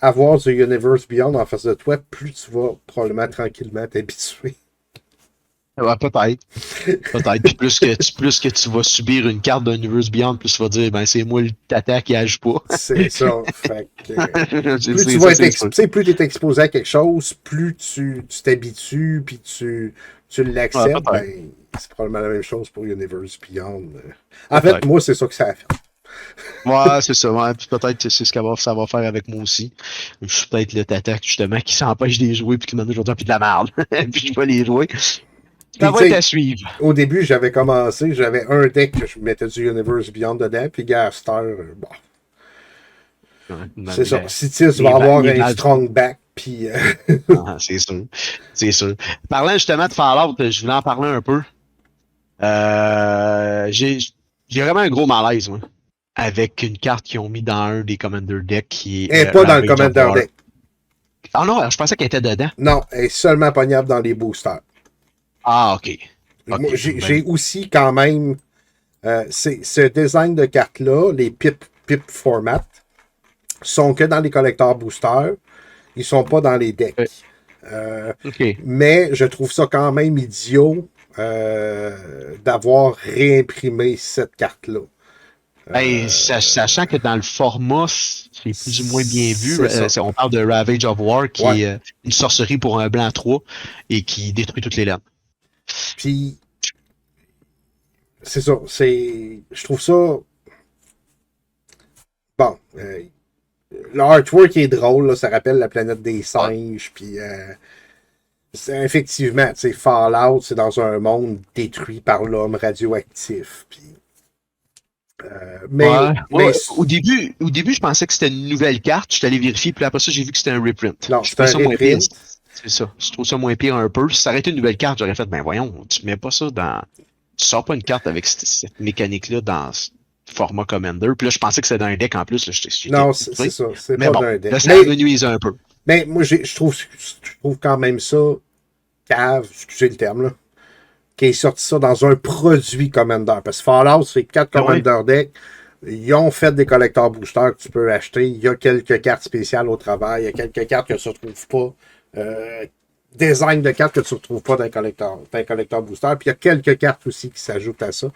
avoir du Universe Beyond en face de toi, plus tu vas probablement tranquillement t'habituer. Ouais, peut-être. Peut-être. Puis plus que tu vas subir une carte d'un Universe Beyond, plus tu vas dire, ben, c'est moi le tata qui agit pas. C'est ça. Fait que, plus tu C'est vas ça, être c'est sûr. exposé, plus tu es exposé à quelque chose, plus tu t'habitues, puis tu Ouais, l'acceptes, peut-être. ben, c'est probablement la même chose pour Universe Beyond. En fait, Peut-être. moi, c'est ça que ça a fait. Ouais, c'est ça. Ouais. Puis peut-être que c'est ce que ça va faire avec moi aussi. Je suis peut-être le tata, justement, qui s'empêche de les jouer, puis qui m'en dit aujourd'hui, puis de la merde. Puis je vais les jouer. Ça Puis, tu va être à sais, suivre. au début, j'avais commencé, j'avais un deck que je mettais du Universe Beyond dedans, puis Gaster, bon, Ouais, c'est ça. Sitis va avoir les un valves. strong back, puis Ah, c'est sûr. C'est sûr. Parlant justement de Fallout, je voulais en parler un peu. Euh, j'ai, j'ai vraiment un gros malaise, moi, avec une carte qu'ils ont mis dans un des Commander Decks qui elle est n'est pas dans le Ravage of Commander War. deck. Ah non, je pensais qu'elle était dedans. Non, elle est seulement pognable dans les boosters. Ah, ok. Moi, Ok. j'ai aussi quand même ce design de carte-là, les pip format, sont que dans les collecteurs boosters. Ils sont pas dans les decks. Ok. Mais je trouve ça quand même idiot d'avoir réimprimé cette carte-là. Ben, sachant que dans le format, c'est plus ou moins bien vu. C'est ça. On parle de Ravage of War, Ouais. qui est une sorcerie pour un blanc 3 et qui détruit toutes les lames. Puis, c'est ça. Je trouve ça. Bon. L'artwork est drôle. Là, ça rappelle la planète des singes. Puis, c'est effectivement, tu sais, Fallout, c'est dans un monde détruit par l'homme radioactif. Puis, Ouais. mais Au début, je pensais que c'était une nouvelle carte. Je suis allé vérifier, puis après ça, j'ai vu que c'était un reprint. non, Je c'est trouve un ça moins pire. reprint. C'est ça. Je trouve ça moins pire un peu. Si ça aurait été une nouvelle carte, j'aurais fait, ben voyons, tu mets pas ça dans. Tu sors pas une carte avec cette mécanique-là dans ce format Commander. Puis là, je pensais que c'était dans un deck en plus. Là, j'étais Non, outré. c'est ça. C'est Mais pas bon, d'un deck. là, ça amenuise un peu. Mais moi, je trouve quand même ça cave, excusez le terme, là, qui ait sorti ça dans un produit Commander. Parce que Fallout, c'est 4 Ah ouais? Commander decks. Ils ont fait des collecteurs boosters que tu peux acheter. Il y a quelques cartes spéciales au travail. Il y a quelques cartes que tu ne retrouves pas. Design de cartes que tu ne retrouves pas dans un collecteur booster. Puis il y a quelques cartes aussi qui s'ajoutent à ça.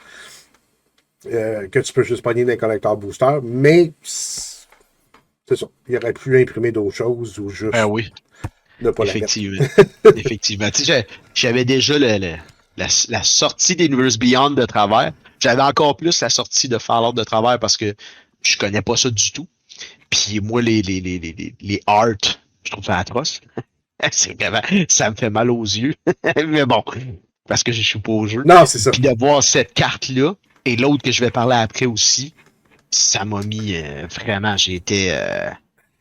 Que tu peux juste pogner dans un collecteur booster. Mais c'est ça. Il aurait pu imprimer d'autres choses ou juste Ben oui, ne pas la mettre. effectivement. Effectivement. Tu sais, j'avais déjà la sortie des Universe Beyond de travers. J'avais encore plus la sortie de Fallout de travers parce que je connais pas ça du tout. Puis moi, les art, je trouve ça atroce. C'est vraiment, ça me fait mal aux yeux. Mais bon, parce que je suis pas au jeu. Non, c'est ça. Puis d'avoir cette carte-là et l'autre que je vais parler après aussi, ça m'a mis vraiment, j'ai été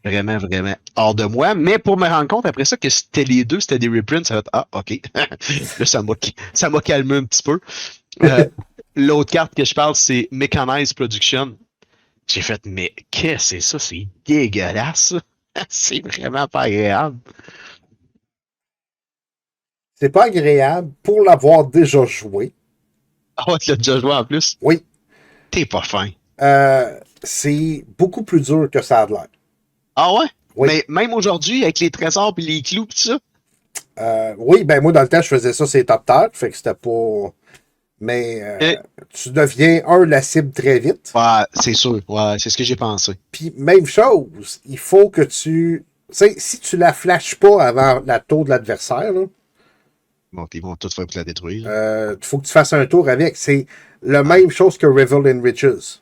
vraiment, vraiment hors de moi. Mais pour me rendre compte après ça que c'était les deux, c'était des reprints, ça va être ah, ok. Là, ça m'a calmé un petit peu. Euh, L'autre carte que je parle, c'est Mechanized Production. J'ai fait, mais qu'est-ce que c'est ça? C'est dégueulasse. C'est vraiment pas agréable. C'est pas agréable pour l'avoir déjà joué. Ah ouais, tu l'as déjà joué en plus? Oui. T'es pas fin. C'est beaucoup plus dur que ça a l'air. Ah ouais? Oui. Mais même aujourd'hui, avec les trésors et les clous et tout ça? Oui, ben moi, dans le temps, je faisais ça, c'est top terre, fait que c'était pas... Mais tu deviens, la cible très vite. Ouais, c'est sûr. Ouais, c'est ce que j'ai pensé. Puis, même chose, il faut que tu... Tu sais, si tu la flashes pas avant la tour de l'adversaire, Bon, ils vont tout faire pour la détruire. il faut que tu fasses un tour avec. C'est la même chose que Revel in Riches.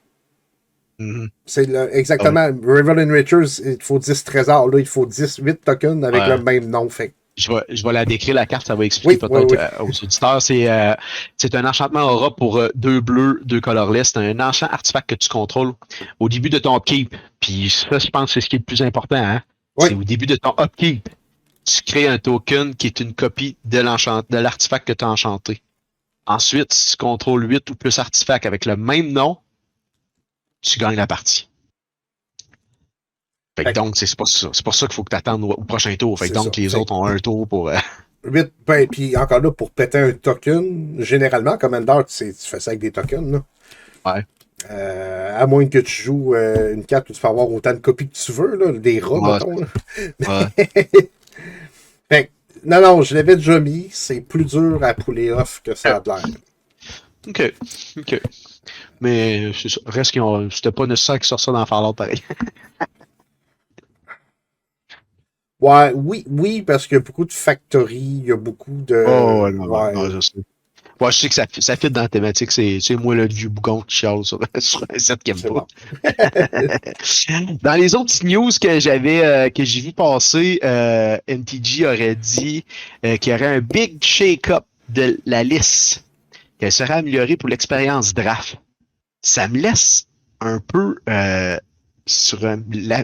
Mm-hmm. C'est exactement. Revel in Riches, il faut 10 trésors. Là, il faut 8 tokens avec le même nom. Fait. Je vais la décrire, la carte, ça va expliquer peut-être aux auditeurs. C'est un enchantement aura pour 2 bleus, 2 colorless. C'est un enchant artefact que tu contrôles au début de ton upkeep. Puis ça, je pense que c'est ce qui est le plus important. Hein? Oui. C'est au début de ton upkeep. Tu crées un token qui est une copie de l'artefact que tu as enchanté. Ensuite, si tu contrôles 8 ou plus artefacts avec le même nom, tu gagnes la partie. Fait que donc, c'est pour ça qu'il faut que tu attendes au prochain tour. Fait que donc, les autres ont un tour pour. 8, ben, puis encore là, pour péter un token, généralement, Commander, tu fais ça avec des tokens. Là. Ouais. À moins que tu joues une carte où tu peux avoir autant de copies que tu veux, là, des rats, mettons. Là. Ouais. Fait Non, je l'avais déjà mis. C'est plus dur à puller off que ça a de l'air. OK. OK. Mais c'est ça. Reste c'était pas nécessaire qu'ils sortent ça dans Fallout pareil. Ouais, oui, parce qu'il y a beaucoup de factories, il y a beaucoup Oh, de. ouais, non, Ouais. non, je sais. Ouais, je sais que ça fit dans la thématique. C'est moi le vieux bougon qui chiale sur, sur un set qu'il aime C'est pas. bon. Dans les autres news que j'ai vu passer, MTG aurait dit qu'il y aurait un big shake-up de la liste, qu'elle serait améliorée pour l'expérience draft. Ça me laisse un peu sur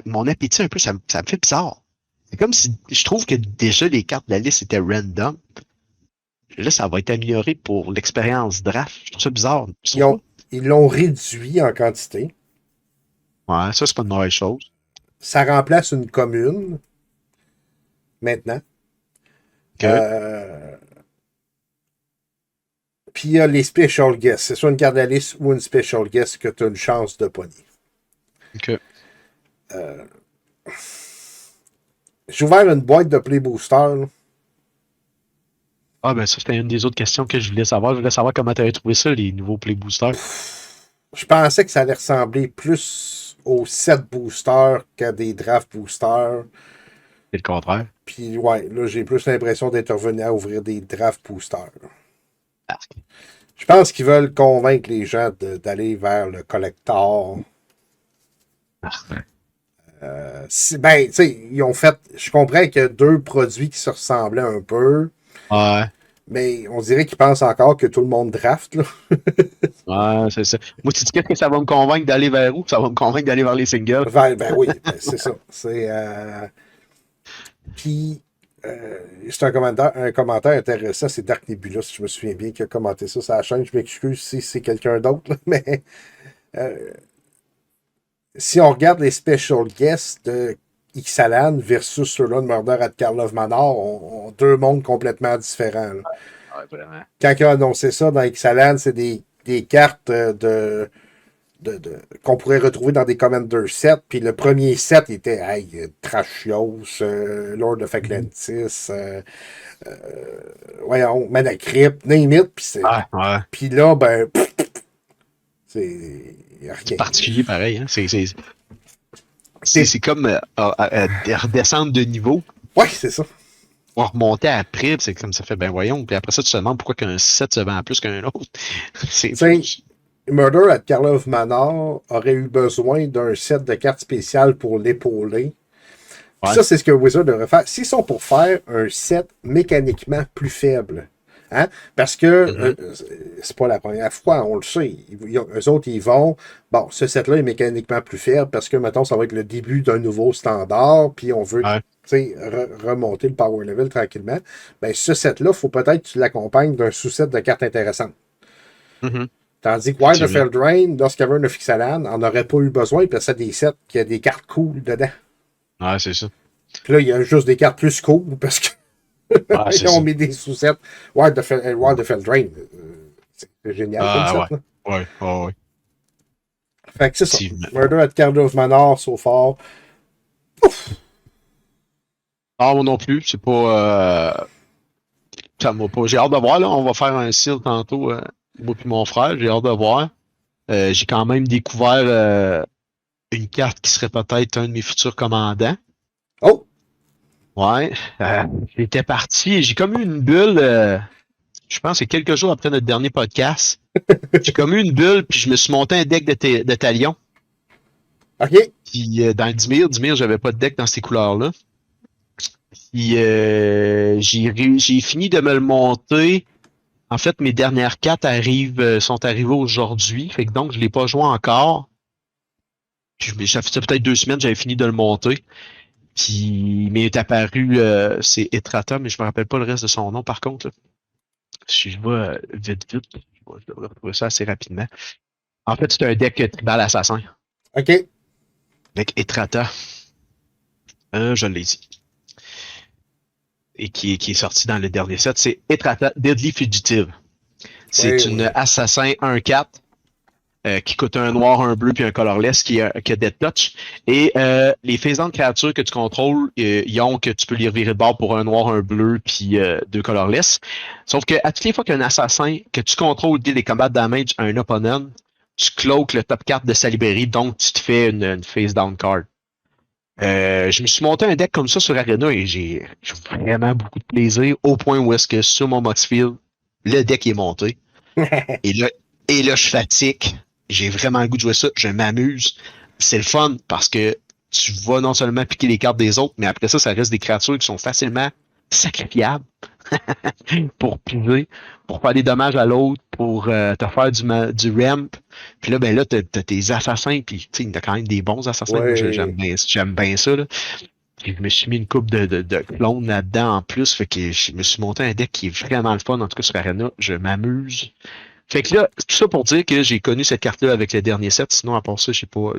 mon appétit un peu, ça me fait bizarre. C'est comme si je trouve que déjà les cartes de la liste étaient random. Là, ça va être amélioré pour l'expérience draft. Je trouve ça bizarre. Tu Ils trouves pas? ont, ils l'ont réduit en quantité. Ouais, ça, c'est pas une mauvaise chose. Ça remplace une commune maintenant. OK. Puis il y a les special guests. C'est soit une carte de la liste ou une special guest que tu as une chance de pogner. OK. J'ai ouvert une boîte de Play Booster. Là. Ah, ben ça, c'était une des autres questions que je voulais savoir. Je voulais savoir comment tu avais trouvé ça, les nouveaux Play Boosters. Je pensais que ça allait ressembler plus aux 7 boosters qu'à des draft boosters. C'est le contraire. Puis ouais, là, j'ai plus l'impression d'être revenu à ouvrir des draft boosters. Ah, Je pense qu'ils veulent convaincre les gens d'aller vers le collector. Ben, tu sais, ils ont fait. Je comprends qu'il y a deux produits qui se ressemblaient un peu, ouais, mais on dirait qu'ils pensent encore que tout le monde draft, là. ouais, c'est ça. Moi, tu dis qu'est-ce que ça va me convaincre d'aller vers où? Ça va me convaincre d'aller vers les singles. Ben oui, ben, c'est ça. Puis, c'est un commentaire intéressant, c'est Dark Nebula, si je me souviens bien, qui a commenté ça sur la chaîne. Je m'excuse si c'est quelqu'un d'autre, là, mais si on regarde les special guests de Ixalan versus ceux-là de Murder at Karlov Manor, on deux mondes complètement différents. Là. Ouais, vraiment. Quand ils ont annoncé ça dans Ixalan, c'est des cartes qu'on pourrait retrouver dans des Commander sets. Puis le premier set était Trashios, Lord of Atlantis, voyons, Manacrypt, name it. Ouais, ouais. Puis là, ben, c'est C'est rien. particulier pareil, hein. C'est comme redescendre de niveau. Ouais, c'est ça. On va remonter après, puis c'est comme ça fait, ben voyons. Puis après ça, tu te demandes pourquoi qu'un set se vend plus qu'un autre. C'est T'sais, Murder at Karlov Manor aurait eu besoin d'un set de cartes spéciales pour l'épauler. Ouais. Ça, c'est ce que Wizard devrait faire. S'ils sont pour faire un set mécaniquement plus faible, hein? Parce que c'est pas la première fois, on le sait. Eux autres, ils vont. Bon, ce set-là est mécaniquement plus faible parce que, mettons, ça va être le début d'un nouveau standard, puis on veut Ouais. remonter le power level tranquillement. Ben, ce set-là, il faut peut-être que tu l'accompagnes d'un sous-set de cartes intéressantes. Mhm. Tandis que Wild of Eldraine, Lost Cavern of Ixalan, on n'aurait pas eu besoin parce que c'est des sets qui a des cartes cool dedans. Ouais, c'est ça. Puis là, il y a juste des cartes plus cool parce que ils ont mis des sous-sets. Wild of Eldraine, c'est génial comme Ouais. set. Là. Ouais, ouais. Fait que c'est ça. Murder at Karlov Manor, so far. Ah, moi non plus, c'est pas. Ça m'a pas. J'ai hâte de voir, là. On va faire un seal tantôt, moi puis mon frère. J'ai hâte de voir. J'ai quand même découvert une carte qui serait peut-être un de mes futurs commandants. Oh! Ouais. J'étais parti et j'ai comme eu une bulle. Je pense que c'est quelques jours après notre dernier podcast. J'ai comme eu une bulle, puis je me suis monté un deck de Talion. OK. Puis dans le Dimir, j'avais pas de deck dans ces couleurs-là. Puis j'ai fini de me le monter. En fait, mes dernières cartes sont arrivées aujourd'hui. Fait que donc, je l'ai pas joué encore. Puis, ça fait peut-être 2 semaines que j'avais fini de le monter. Puis, il m'est apparu, c'est Etrata, mais je me rappelle pas le reste de son nom, par contre. Là. Si je vois vite, je devrais retrouver ça assez rapidement. En fait, c'est un deck tribal assassin. OK. Avec Etrata. Je l'ai dit. Et qui est sorti dans le dernier set, c'est Etrata Deadly Fugitive. C'est une assassin 1-4 qui coûte un noir, un bleu, puis un colorless qui a Dead Touch. Et les faisans de créatures que tu contrôles, ils ont que tu peux les revirer de bord pour un noir, un bleu, puis 2 colorless. Sauf que à toutes les fois qu'un assassin que tu contrôles dit des combats de damage à un opponent, tu cloques le top 4 de sa librairie, donc tu te fais une face down card. Je me suis monté un deck comme ça sur Arena et j'ai vraiment beaucoup de plaisir au point où est-ce que sur mon Moxfield, le deck est monté. Et là, je fatigue. J'ai vraiment le goût de jouer ça. Je m'amuse. C'est le fun parce que tu vas non seulement piquer les cartes des autres, mais après ça reste des créatures qui sont facilement sacrifiables pour piver, pour faire des dommages à l'autre, pour te faire du ramp. Puis là, ben là, t'as tes assassins, puis tu sais, t'as quand même des bons assassins. Ouais. Moi, j'aime bien ça, là. Puis je me suis mis une coupe de clones là-dedans en plus, fait que je me suis monté un deck qui est vraiment le fun, en tout cas sur Arena. Je m'amuse. Fait que là, tout ça pour dire que j'ai connu cette carte-là avec le dernier set. Sinon, à part ça, j'ai pas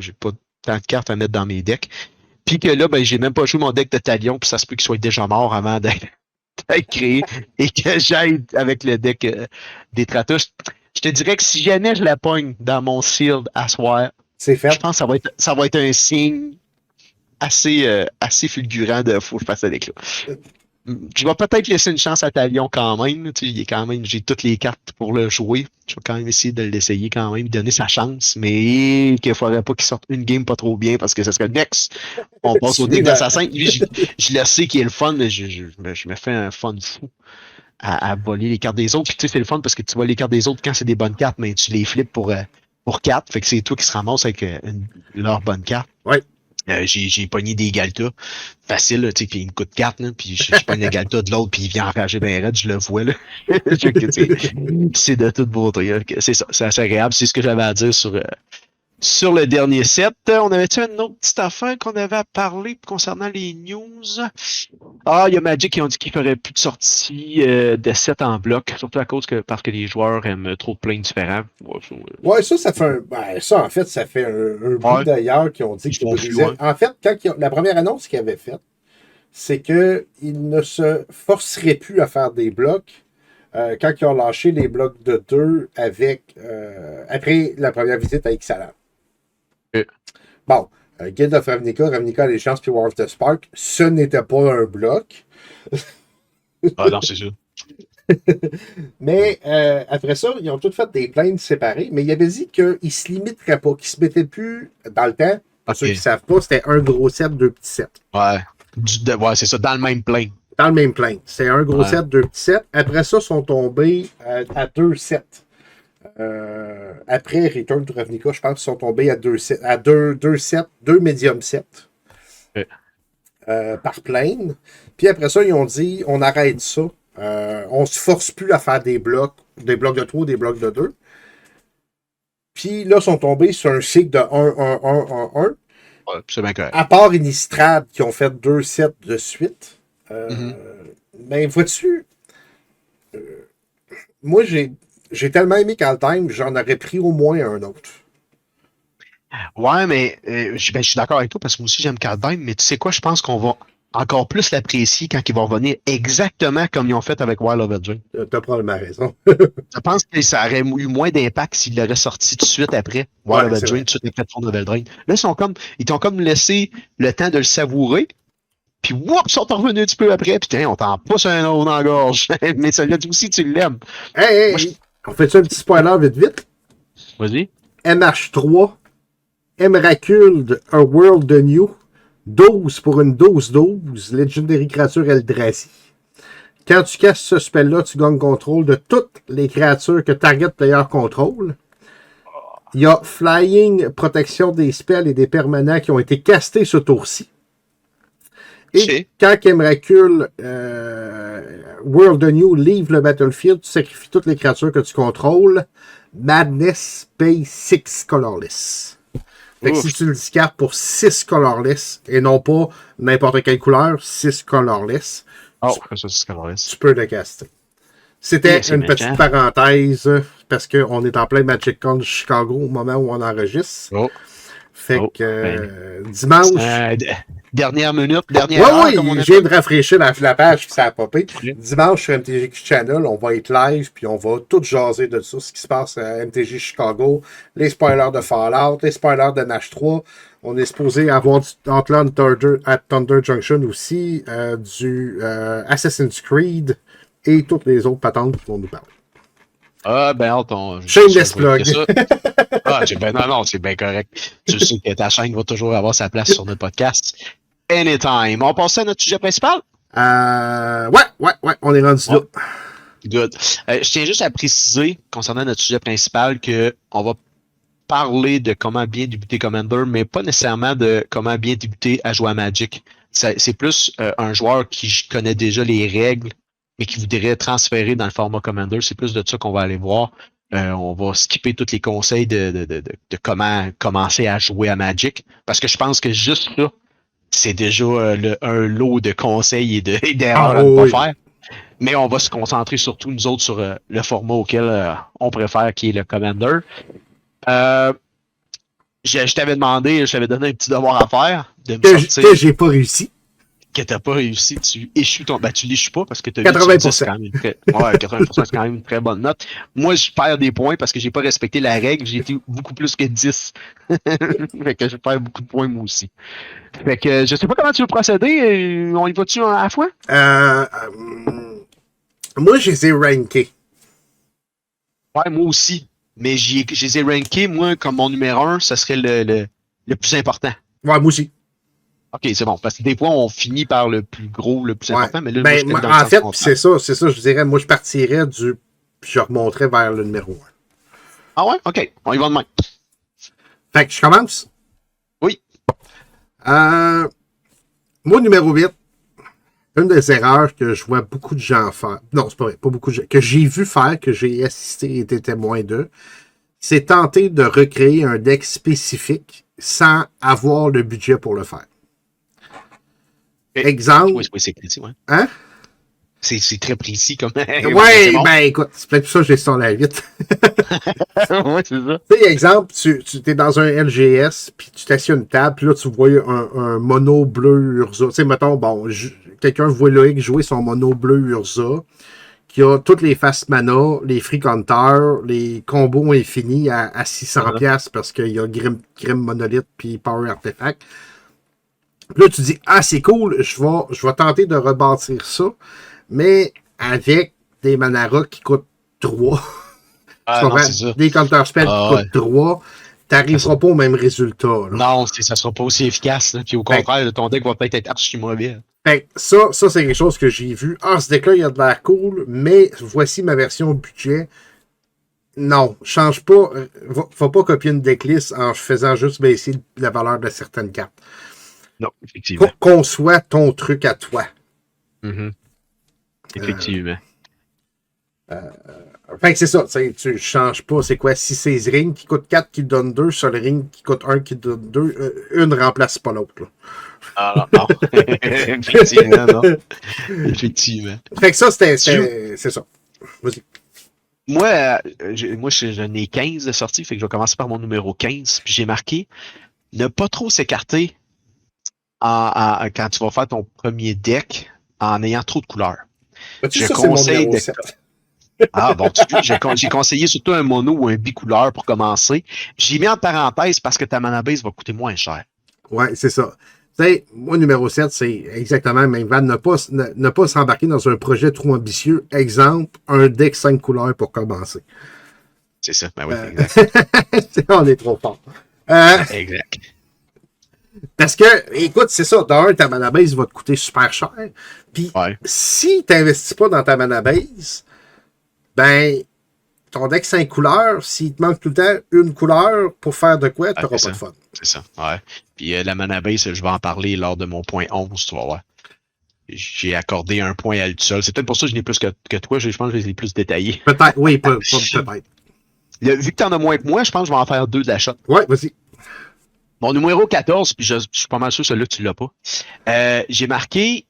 tant de cartes à mettre dans mes decks. Puis que là, ben, j'ai même pas joué mon deck de Talion, puis ça se peut qu'il soit déjà mort avant d'être créé et que j'aille avec le deck des Tratus. Je te dirais que si jamais je la pogne dans mon Sealed à soir, C'est fait. je pense que ça va être un signe assez fulgurant de faut que je fasse ce deck-là. Je vais peut-être laisser une chance à Talion quand même. Tu sais, j'ai toutes les cartes pour le jouer. Je vais quand même essayer de l'essayer quand même, donner sa chance, mais qu'il ne faudrait pas qu'il sorte une game pas trop bien parce que ce serait le next. On passe au deck d'assassin. Lui, je le sais qu'il est le fun, mais je me fais un fun fou à voler les cartes des autres. Puis tu sais, c'est le fun parce que tu voles les cartes des autres quand c'est des bonnes cartes, mais tu les flippes pour 4. Fait que c'est toi qui se ramasse avec leur bonne carte. Ouais. J'ai pogné des Galta. Facile, là, tu sais, puis il me coûte 4, là, puis je pogne le Galta de l'autre, puis il vient enrager ben raide, je le vois, là. C'est de toute beauté, hein. C'est ça, c'est assez agréable. C'est ce que j'avais à dire sur le dernier set. On avait-tu une autre petite affaire qu'on avait à parler concernant les news? Ah, il y a Magic qui ont dit qu'ils feraient plus de sortie de set en bloc, surtout à cause parce que les joueurs aiment trop de planes différents. Ouais, ça fait un. Ben, ça, en fait, ça fait un bout d'ailleurs qui ont dit qu'ils brisaient. En fait, la première annonce qu'ils avaient faite, c'est qu'ils ne se forceraient plus à faire des blocs quand ils ont lâché les blocs de 2 après la première visite à Ixalan. Bon, Guild of Ravnica, Ravnica Allégeance puis War of the Spark, ce n'était pas un bloc. Ah non, c'est sûr. Mais après ça, ils ont tous fait des plaines séparées, mais ils avaient dit qu'ils ne se limiteraient pas, qu'ils ne se mettaient plus dans le temps. Pour ceux qui ne savent pas, c'était un gros set, 2 petits sets. Ouais, c'est ça, dans le même plane. Dans le même plane. C'était un gros set, 2 petits sets. Après ça, ils sont tombés à 2 sets. Après Return to Ravnica, je pense qu'ils sont tombés à 2 sets, deux medium sets par plane. Puis après ça, ils ont dit on arrête ça. On se force plus à faire des blocs de 3, des blocs de 2. Puis là, ils sont tombés sur un cycle de 1, 1, 1, 1, 1. Ouais, c'est bien correct. À part Innistrad qui ont fait 2 sets de suite. Mais vois-tu, moi, j'ai tellement aimé Kaldheim, j'en aurais pris au moins un autre. Ouais, mais je suis d'accord avec toi parce que moi aussi j'aime Kaldheim, mais tu sais quoi, je pense qu'on va encore plus l'apprécier quand il va revenir exactement comme ils ont fait avec Wild Overdrain. T'as probablement raison. Je pense que ça aurait eu moins d'impact s'il l'aurait sorti tout de suite après Wild Overdrain, tout de suite après Fond Overdrain. Là, ils t'ont comme laissé le temps de le savourer. Puis, whoop, ils sont revenus un petit peu après. Puis, on t'en pousse un autre dans la gorge. Mais celui-là aussi, tu l'aimes. Hey, on fait ça un petit spoiler vite. Vas-y. MH3, Emrakul, A World New, 12 pour une 12-12, Legendary Creature Eldrazi. Quand tu casses ce spell-là, tu gagnes contrôle de toutes les créatures que Target Player contrôle. Il y a Flying, protection des spells et des permanents qui ont été castés ce tour-ci. Et quand Emrakul World New livre le battlefield, tu sacrifies toutes les créatures que tu contrôles. Madness paye 6 colorless. Fait que si tu le discartes pour 6 colorless et non pas n'importe quelle couleur, 6 colorless, tu peux le caster. C'était une petite parenthèse parce qu'on est en plein Magic Con Chicago au moment où on enregistre. Fait que dimanche. dernière minute, dernière Ouais, heure, comme on oui, je appelle. viens de rafraîchir la page puis ça a popé. Oui. Dimanche sur MTG Channel, on va être live puis on va tout jaser de ça, ce qui se passe à MTG Chicago, les spoilers de Fallout, les spoilers de Nash 3. On est supposé avoir du Outland Thunder Junction aussi, du Assassin's Creed et toutes les autres patentes qui vont nous parler. Ah, ben, Shameless je vais écouter plug. ça. Ah, non, c'est bien correct. Tu sais que ta chaîne va toujours avoir sa place sur notre podcast. Anytime. On passe à notre sujet principal? Ouais, on est rendu là. Good. Je tiens juste à préciser, concernant notre sujet principal, que on va parler de comment bien débuter Commander, mais pas nécessairement de comment bien débuter à jouer à Magic. C'est plus un joueur qui connaît déjà les règles, mais qui voudrait transférer dans le format Commander. C'est plus de ça qu'on va aller voir. On va skipper tous les conseils de comment commencer à jouer à Magic, parce que je pense que juste ça, c'est déjà un lot de conseils et d'erreurs à ne pas faire. Mais on va se concentrer surtout, nous autres, sur le format auquel on préfère, qui est le Commander. Je t'avais demandé, je t'avais donné un petit devoir à faire, de me sortir. Que j'ai pas réussi. Que t'as pas réussi, tu échoues ton. Ben, tu l'échoues pas parce que t'as 80%. C'est quand même ouais, 80%, c'est quand même une très bonne note. Moi, je perds des points parce que j'ai pas respecté la règle. J'ai été beaucoup plus que 10. Fait que je perds beaucoup de points, moi aussi. Fait que je sais pas comment tu veux procéder. On y va-tu à la fois? Moi, je les ai rankés. Ouais, moi aussi. Mais je les ai rankés, moi, comme mon numéro 1, ça serait le plus important. Ouais, moi aussi. Ok, c'est bon. Parce que des fois, on finit par le plus gros, le plus important. Mais là, ben, moi, en fait, c'est ça, je dirais. Moi, je partirais puis je remonterais vers le numéro 1. Ah ouais? Ok, on y va de même. Fait que je commence? Oui. Moi, numéro 8, une des erreurs que je vois beaucoup de gens faire, non, c'est pas vrai, pas beaucoup de gens, que j'ai vu faire, que j'ai assisté et été témoin d'eux, c'est tenter de recréer un deck spécifique sans avoir le budget pour le faire. Exemple. Oui, c'est précis, ouais. Hein? C'est très précis comme. Ouais, bon. Ben écoute, c'est peut-être pour ça que j'ai sonné à 8. Ouais, c'est ça. Tu sais, exemple, tu es dans un LGS, puis tu t'assieds une table, puis là, tu vois un mono bleu Urza. Tu sais, mettons, bon, quelqu'un voit Loïc jouer son mono bleu Urza, qui a toutes les fast mana, les free counters, les combos infinis à 600$ parce qu'il y a Grim Monolith puis Power Artifact. Puis là, tu dis, ah, c'est cool, je vais tenter de rebâtir ça, mais avec des Manara qui coûtent 3. Non, c'est ça. Des counter spells qui coûtent 3. Tu n'arriveras pas au même résultat. Là. Non, ça ne sera pas aussi efficace. Là. Puis au contraire, ton deck va peut-être être archi mauvais. Ça, c'est quelque chose que j'ai vu. Ah, ce deck-là, il a de l'air cool, mais voici ma version budget. Non, change pas. Faut pas copier une decklist en faisant juste baisser la valeur de certaines cartes. Non, effectivement. Pour qu'on soit ton truc à toi. Mm-hmm. Effectivement. Fait que c'est ça, tu changes pas. C'est quoi? Si c'est ring qui coûte 4 qui donne 2, sur le ring qui coûte 1 qui donne 2, une remplace pas l'autre. Ah non. Effectivement, non. Effectivement. Fait que ça, c'est ça. Vas-y. Moi, j'en ai 15 de sortie, fait que je vais commencer par mon numéro 15. Puis j'ai marqué ne pas trop s'écarter quand tu vas faire ton premier deck en ayant trop de couleurs. Je conseille de. Ah bon, j'ai conseillé surtout un mono ou un bicouleur pour commencer. J'ai mis en parenthèse parce que ta mana base va coûter moins cher. Ouais, c'est ça. Tu sais, moi, numéro 7, c'est exactement le même van. Ne pas s'embarquer dans un projet trop ambitieux. Exemple, un deck 5 couleurs pour commencer. C'est ça, ben oui, exact. On est trop fort. Exact. Parce que, écoute, c'est ça. D'un, ta mana base va te coûter super cher. Puis, si tu n'investis pas dans ta mana base, ben, ton deck 5 couleurs, s'il te manque tout le temps une couleur pour faire de quoi, tu n'auras pas de fun. C'est ça, ouais. Puis la mana base, je vais en parler lors de mon point 11, tu vas voir. J'ai accordé un point à lui seul. C'est peut-être pour ça que je n'ai plus que toi. Je pense que je les ai plus détaillés. Peut-être, oui, peut-être. Vu que tu en as moins que moi, je pense que je vais en faire 2 de la shot. Ouais, vas-y. Mon numéro 14, puis je suis pas mal sûr que celui-là, tu l'as pas. J'ai marqué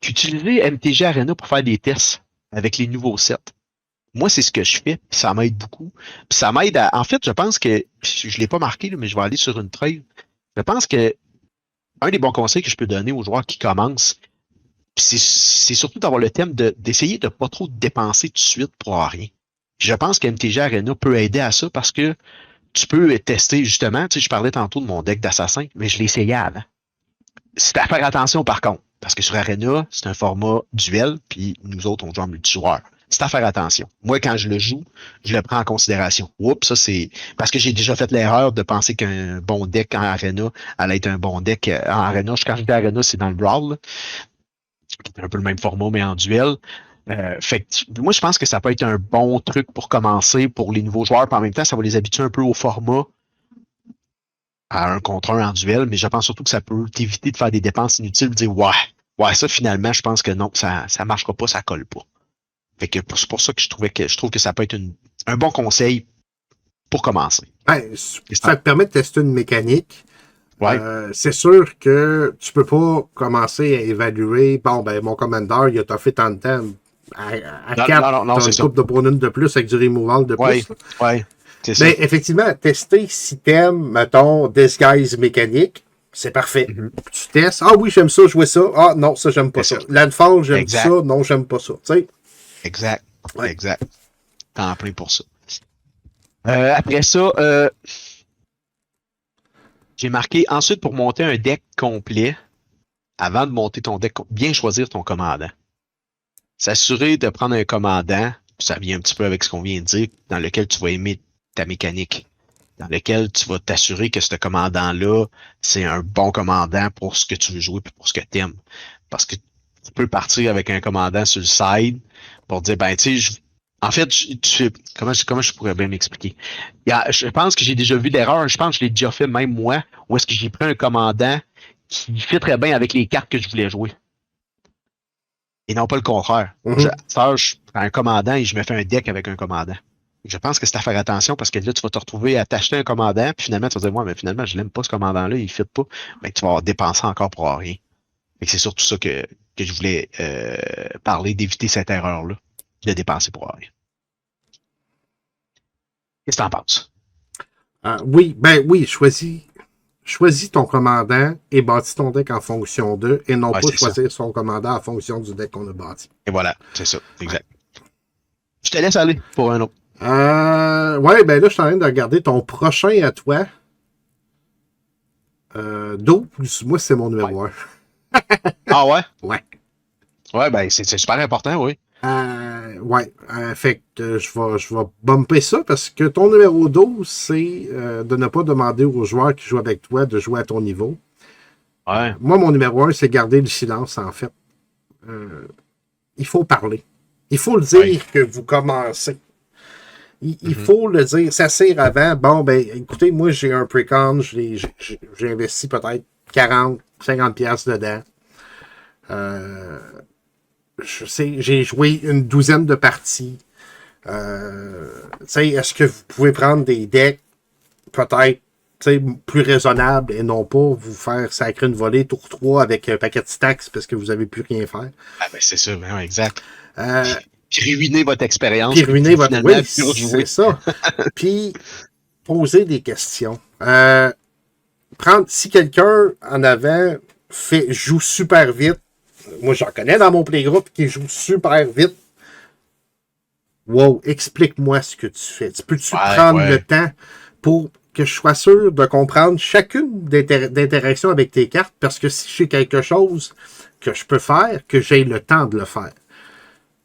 qu'utiliser MTG Arena pour faire des tests avec les nouveaux sets. Moi, c'est ce que je fais, puis ça m'aide beaucoup. Puis ça m'aide à. En fait, je pense que. Je ne l'ai pas marqué, là, mais je vais aller sur une trail. Je pense que un des bons conseils que je peux donner aux joueurs qui commencent, c'est surtout d'avoir le thème d'essayer de pas trop dépenser tout de suite pour avoir rien. Je pense que MTG Arena peut aider à ça parce que tu peux tester justement, tu sais, je parlais tantôt de mon deck d'assassin, mais je l'ai essayé avant. C'est à faire attention par contre, parce que sur Arena, c'est un format duel, puis nous autres, on joue en multijoueur. C'est à faire attention. Moi, quand je le joue, je le prends en considération. Oups, ça c'est. Parce que j'ai déjà fait l'erreur de penser qu'un bon deck en Arena allait être un bon deck en Arena. Quand je dis Arena, c'est dans le Brawl, qui est un peu le même format, mais en duel. Fait que, moi, je pense que ça peut être un bon truc pour commencer pour les nouveaux joueurs, puis en même temps, ça va les habituer un peu au format à un contre un en duel, mais je pense surtout que ça peut t'éviter de faire des dépenses inutiles, de dire ouais, ça finalement, je pense que non, ça marchera pas, ça colle pas. Fait que c'est pour ça que je trouve que ça peut être un bon conseil pour commencer. Ben, ça te permet de tester une mécanique. Ouais. C'est sûr que tu peux pas commencer à évaluer, bon, ben, mon commander, il a toffé tant de temps. À 4, non, t'as une coupe de bonus de plus avec du removal de plus. Ouais, c'est ça. Mais effectivement, tester si t'aimes, mettons, disguise mécanique, c'est parfait. Tu testes, ah oui, j'aime ça, jouer ça. Ah non, ça, j'aime pas ça. Landfall, j'aime ça. Non, j'aime pas ça. Tu sais? Exact. T'es en plein pour ça. Après ça, j'ai marqué ensuite pour monter un deck complet, avant de monter ton deck, bien choisir ton commandant. S'assurer de prendre un commandant, ça vient un petit peu avec ce qu'on vient de dire, dans lequel tu vas aimer ta mécanique, dans lequel tu vas t'assurer que ce commandant-là, c'est un bon commandant pour ce que tu veux jouer et pour ce que tu aimes. Parce que tu peux partir avec un commandant sur le side pour dire, ben, tu sais, en fait, comment je pourrais bien m'expliquer? Je pense que j'ai déjà vu l'erreur, je pense que je l'ai déjà fait même moi, où est-ce que j'ai pris un commandant qui fit très bien avec les cartes que je voulais jouer. Et non pas le contraire. Je prends un commandant et je me fais un deck avec un commandant. Je pense que c'est à faire attention parce que là, tu vas te retrouver à t'acheter un commandant, puis finalement, tu vas dire, moi, mais finalement, je l'aime pas ce commandant-là, il ne fit pas. Ben, tu vas avoir dépensé encore pour rien. Et c'est surtout ça que je voulais parler, d'éviter cette erreur-là, de dépenser pour rien. Qu'est-ce que t'en penses? Oui, choisis ton commandant et bâtis ton deck en fonction d'eux, et non pas choisir son commandant en fonction du deck qu'on a bâti. Et voilà, c'est ça, exact. Je te laisse aller pour un autre. Ben là, je suis en train de regarder ton prochain à toi. 12, moi, c'est mon numéro 1. Ah ouais? Ouais. Ouais, ben c'est super important, oui. Fait que je vais bumper ça parce que ton numéro 12, c'est de ne pas demander aux joueurs qui jouent avec toi de jouer à ton niveau. Ouais. Moi, mon numéro 1, c'est garder le silence, en fait. Il faut parler. Il faut le dire que vous commencez. Il faut le dire. S'asseoir avant. Bon, ben, écoutez, moi, j'ai un pre-con. J'ai investi peut-être 40, 50 piastres dedans. Je sais, j'ai joué une douzaine de parties. Est-ce que vous pouvez prendre des decks peut-être plus raisonnables et non pas vous faire sacrer une volée tour 3 avec un paquet de stacks parce que vous n'avez plus rien faire? Ah ben c'est ça, ben, exact. Puis ruiner votre expérience. Puis ruiner votre... Oui, c'est ça. Puis poser des questions. Si quelqu'un en avant joue super vite, moi j'en connais dans mon playgroup qui joue super vite. Wow, explique-moi ce que tu fais. Peux-tu prendre le temps pour que je sois sûr de comprendre chacune d'interactions avec tes cartes? Parce que si j'ai quelque chose que je peux faire, que j'ai le temps de le faire.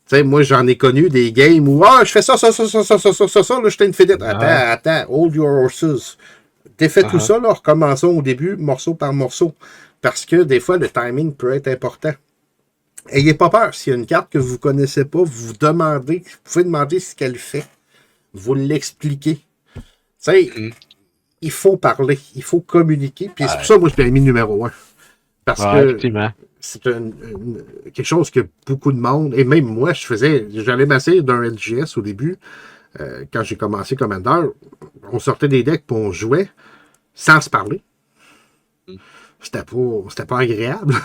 Tu sais, moi, j'en ai connu des games où je fais ça, là, je t'ai une fédette. Attends, hold your horses. Défais tout ça, là, recommençons au début, morceau par morceau. Parce que des fois, le timing peut être important. Ayez pas peur. S'il y a une carte que vous ne connaissez pas, vous pouvez demander ce qu'elle fait. Vous l'expliquez. Tu sais, il faut parler, il faut communiquer. Puis c'est pour ça que moi, je l'ai mis numéro 1. Parce que c'est quelque chose que beaucoup de monde, et même moi, j'allais m'asseoir d'un LGS au début, quand j'ai commencé Commander, on sortait des decks et on jouait sans se parler. C'était pas agréable.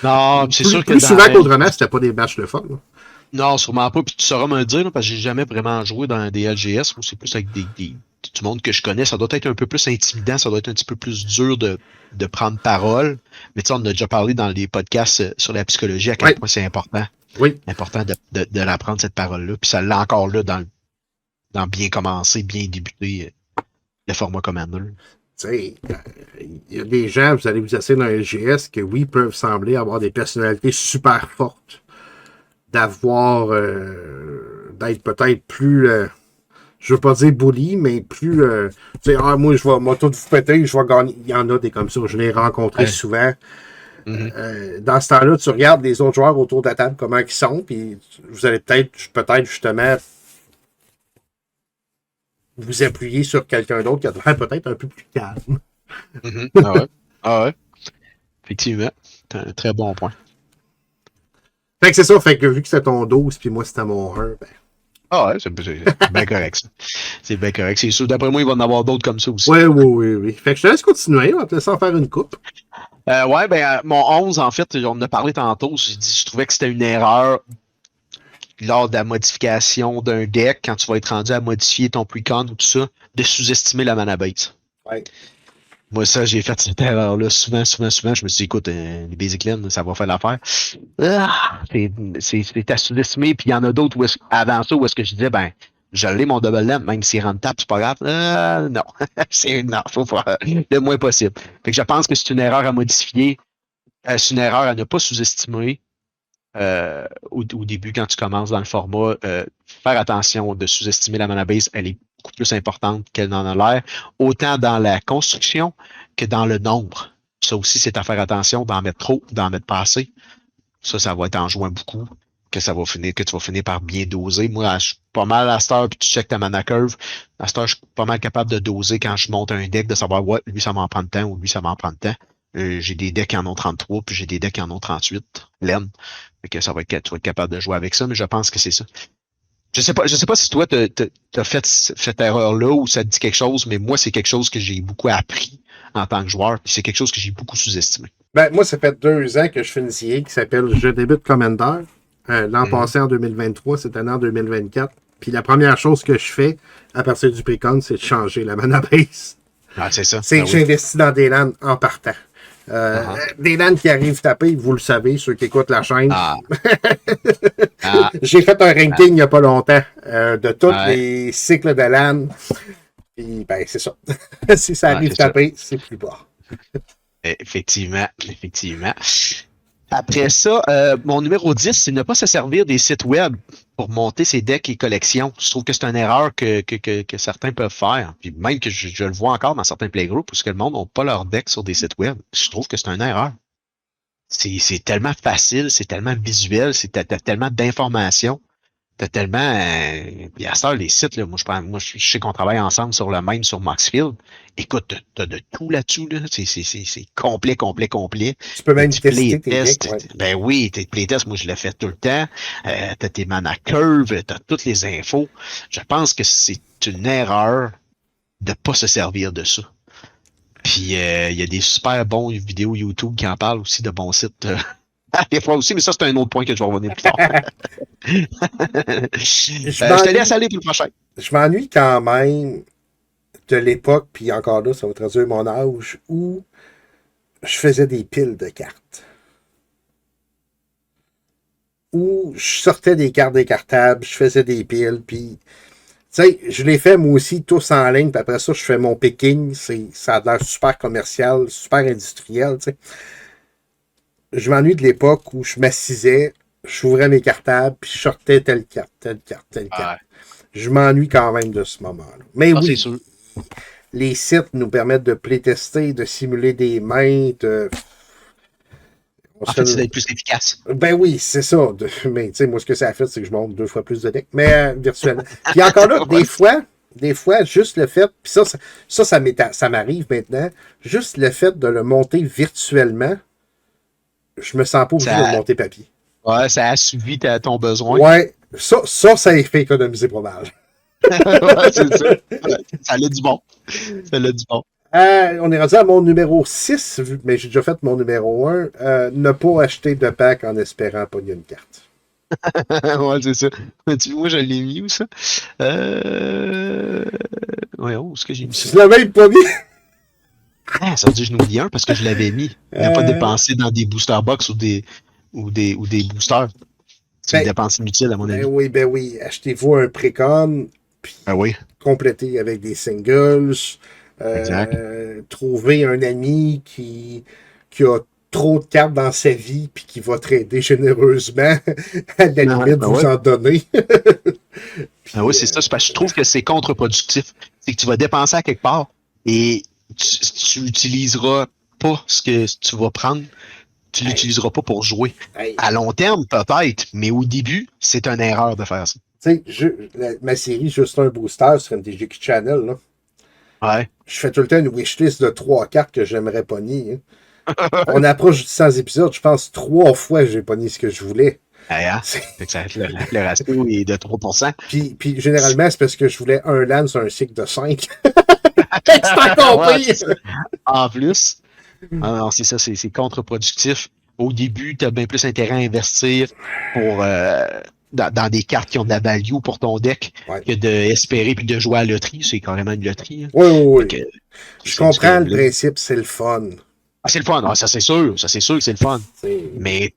Non, c'est sûr que plus souvent qu'autrement, c'était pas des matchs de fun. Non, sûrement pas. Puis tu sauras me le dire, là, parce que j'ai jamais vraiment joué dans des LGS. Moi, c'est plus avec du monde que je connais. Ça doit être un peu plus intimidant. Ça doit être un petit peu plus dur de prendre parole. Mais tu sais, on a déjà parlé dans les podcasts sur la psychologie à quel Ouais. point c'est important. Oui. Important de la prendre, cette parole-là. Puis ça l'a encore là dans bien commencer, bien débuter le format Commander. Tu sais, il y a des gens, vous allez vous essayer dans LGS, que oui, peuvent sembler avoir des personnalités super fortes. D'avoir, d'être peut-être plus, je veux pas dire bully, mais plus, tu sais, moi, je vais tout vous péter, je vais gagner. Il y en a des comme ça, je l'ai rencontré souvent. Dans ce temps-là, tu regardes les autres joueurs autour de la table, comment ils sont, puis vous allez peut-être justement vous appuyer sur quelqu'un d'autre qui a l'air peut-être un peu plus calme. Ah ouais. Ah ouais. Effectivement. C'est un très bon point. Fait que c'est ça, fait que vu que c'était ton 12 puis moi c'était mon 1, ben. Ah ouais, c'est bien correct, ça. C'est bien correct. C'est sûr, d'après moi, il va en avoir d'autres comme ça aussi. Oui. Fait que je te laisse continuer, on va te laisser en faire une coupe. Ouais, ben, mon 11, en fait, on en a parlé tantôt. Je trouvais que c'était une erreur lors de la modification d'un deck, quand tu vas être rendu à modifier ton precon ou tout ça, de sous-estimer la mana base. Ouais. Moi, ça, j'ai fait cette erreur-là souvent. Je me suis dit, écoute, les Basic Land, ça va faire l'affaire. C'est à sous-estimer. Puis il y en a d'autres avant ça où est-ce que je disais, ben, je l'ai mon double land, même s'il rentre tap, c'est pas grave. Non. Non, faut faire le moins possible. Fait que je pense que c'est une erreur à modifier. C'est une erreur à ne pas sous-estimer. Au début, quand tu commences dans le format, faire attention de sous-estimer la mana base, elle est beaucoup plus importante qu'elle n'en a l'air, autant dans la construction que dans le nombre. Ça aussi, c'est à faire attention d'en mettre trop, d'en mettre pas assez. Ça va être en jouant beaucoup, que tu vas finir par bien doser. Moi, je suis pas mal à cette heure, puis tu checkes ta mana curve. À cette heure, je suis pas mal capable de doser quand je monte un deck, de savoir, ouais, lui, ça m'en prend de temps, ou lui, ça m'en prend de temps. J'ai des decks qui en ont 33, puis j'ai des decks qui en ont 38. Laine. Fait que tu vas être capable de jouer avec ça, mais je pense que c'est ça. Je sais pas si toi, t'as fait cette erreur-là ou ça te dit quelque chose, mais moi, c'est quelque chose que j'ai beaucoup appris en tant que joueur, puis c'est quelque chose que j'ai beaucoup sous-estimé. Ben, moi, ça fait 2 ans que je fais une série qui s'appelle Je débute Commander. L'an passé, en 2023, cette année en 2024. Puis la première chose que je fais à partir du Precon, c'est de changer la mana base. Ah, c'est ça. C'est que j'investis dans des lands en partant. Des lands qui arrivent taper, vous le savez, ceux qui écoutent la chaîne. J'ai fait un ranking il n'y a pas longtemps de tous les cycles de lands. Puis, ben, c'est ça. Si ça arrive taper, c'est plus bas. Effectivement. Après ça, mon numéro 10, c'est ne pas se servir des sites web pour monter ses decks et collections. Je trouve que c'est une erreur que certains peuvent faire. Puis même que je le vois encore dans certains playgroups où le monde n'a pas leur deck sur des sites web. Je trouve que c'est une erreur. C'est tellement facile, c'est tellement visuel, t'as tellement d'informations. T'as tellement. Puis à ça, les sites, là, moi, je sais qu'on travaille ensemble sur le même sur Moxfield. Écoute, t'as de tout là-dessus, là. C'est complet. Tu peux même tester tes playtests. decks, ouais. Ben oui, tes playtests, moi, je le fais tout le temps. T'as tes mana curve, t'as toutes les infos. Je pense que c'est une erreur de pas se servir de ça. Puis il y a des super bons vidéos YouTube qui en parlent aussi de bons sites. Des fois aussi, mais ça, c'est un autre point que je vais revenir plus tard. Je te laisse aller pour le prochain. Je m'ennuie quand même de l'époque, puis encore là, ça va traduire mon âge, où je faisais des piles de cartes. Où je sortais des cartes décartables, je faisais des piles, puis tu sais, je les fais moi aussi tous en ligne, puis après ça, je fais mon picking, ça a l'air super commercial, super industriel, tu sais. Je m'ennuie de l'époque où je m'assisais, j'ouvrais mes cartables, puis je sortais telle carte. Je m'ennuie quand même de ce moment-là. Mais oui, c'est sûr. Les sites nous permettent de playtester, de simuler des mains, En fait, c'est d'être plus efficace. Ben oui, c'est ça. Mais tu sais, moi, ce que ça a fait, c'est que je monte 2 fois plus de decks, mais virtuellement. Puis encore là, des fois, juste le fait, puis ça m'arrive maintenant, juste le fait de le monter virtuellement, je me sens pas obligé de le monter papier. Ouais, ça a suivi ton besoin. Ouais, ça fait économiser pas mal. Ouais, c'est ça. Ça a du bon. On est rendu à mon numéro 6, mais j'ai déjà fait mon numéro 1. Ne pas acheter de pack en espérant pogner une carte. Ouais, c'est ça. Moi, je l'ai mis où, ça? Ouais, où est-ce que j'ai mis ça? Tu l'as même pas mis. Ah, ça veut dire que je n'oublie un parce que je l'avais mis. Ne pas Euh, dépenser dans des booster box ou des boosters. C'est une ben, dépense inutile, à mon avis. ben oui. Achetez-vous un précom, puis Ah oui, complétez avec des singles. exact. Trouvez un ami qui a trop de cartes dans sa vie, puis qui va trader généreusement, à la Ah, limite, ben vous ouais. en donner. Ah oui, Puis, c'est ça. C'est parce que je trouve que c'est contre-productif. C'est que tu vas dépenser à quelque part et tu utiliseras pas ce que tu vas prendre. Tu hey, l'utiliseras pas pour jouer. hey, À long terme, peut-être, mais au début, c'est une erreur de faire ça. tu sais, ma série Juste un booster sur MTG Channel, là, Ouais. je fais tout le temps une wishlist de 3 cartes que j'aimerais pogner. Hein. On approche du 100 épisodes, je pense 3 fois que j'ai pogné ce que je voulais. Ah, hein? Fait que le ratio est de 3%. Puis généralement, c'est parce que je voulais un LAN sur un cycle de 5. C'est encore Ouais, pire! c'est ça. En plus, ah non, c'est ça, c'est contre-productif. Au début, tu as bien plus intérêt à investir pour dans des cartes qui ont de la value pour ton deck Ouais. que d'espérer puis de jouer à la loterie. C'est carrément une loterie. Hein. Oui, oui, Fait que oui. Je c'est du comprends le gambling. principe, c'est le fun. Ah, c'est le fun, ah, ça c'est sûr. Ça c'est sûr que c'est le fun. C'est... Mais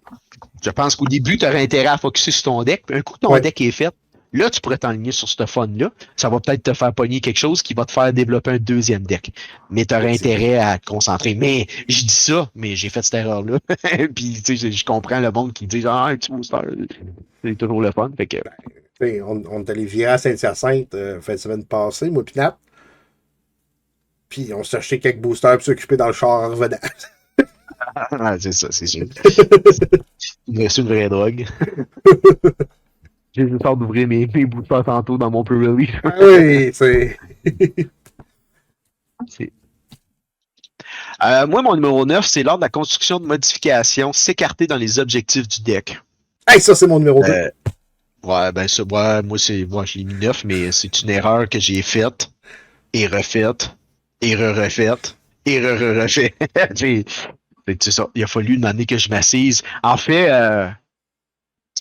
je pense qu'au début, tu aurais intérêt à focusser sur ton deck. Puis un coup que ton Ouais, deck est fait, là, tu pourrais t'enligner sur ce fun-là. Ça va peut-être te faire pogner quelque chose qui va te faire développer un deuxième deck. Mais tu aurais effectivement. intérêt à te concentrer. Mais je dis ça, mais j'ai fait cette erreur-là. Puis, tu sais, je comprends le monde qui dit ah, un petit booster, c'est toujours le fun. Fait que, T'sais, on est allé virer à Saint-Hyacinthe fin de semaine passée, moi pis Nat. Puis on s'est acheté quelques boosters pour s'occuper dans le char en revenant. ah, c'est ça, c'est sûr. C'est une vraie drogue. J'ai juste hâte d'ouvrir mes boosters tantôt dans mon pre-release. Ah oui, c'est. Moi, mon numéro 9, c'est lors de la construction de modifications, s'écarter dans les objectifs du deck. Hey, ça, c'est mon numéro 2. Euh, ouais, ben ça, ouais, moi je l'ai mis 9, mais c'est une erreur que j'ai faite et refaite et refaite et refait. C'est ça. Il a fallu une année que je m'assise. En fait,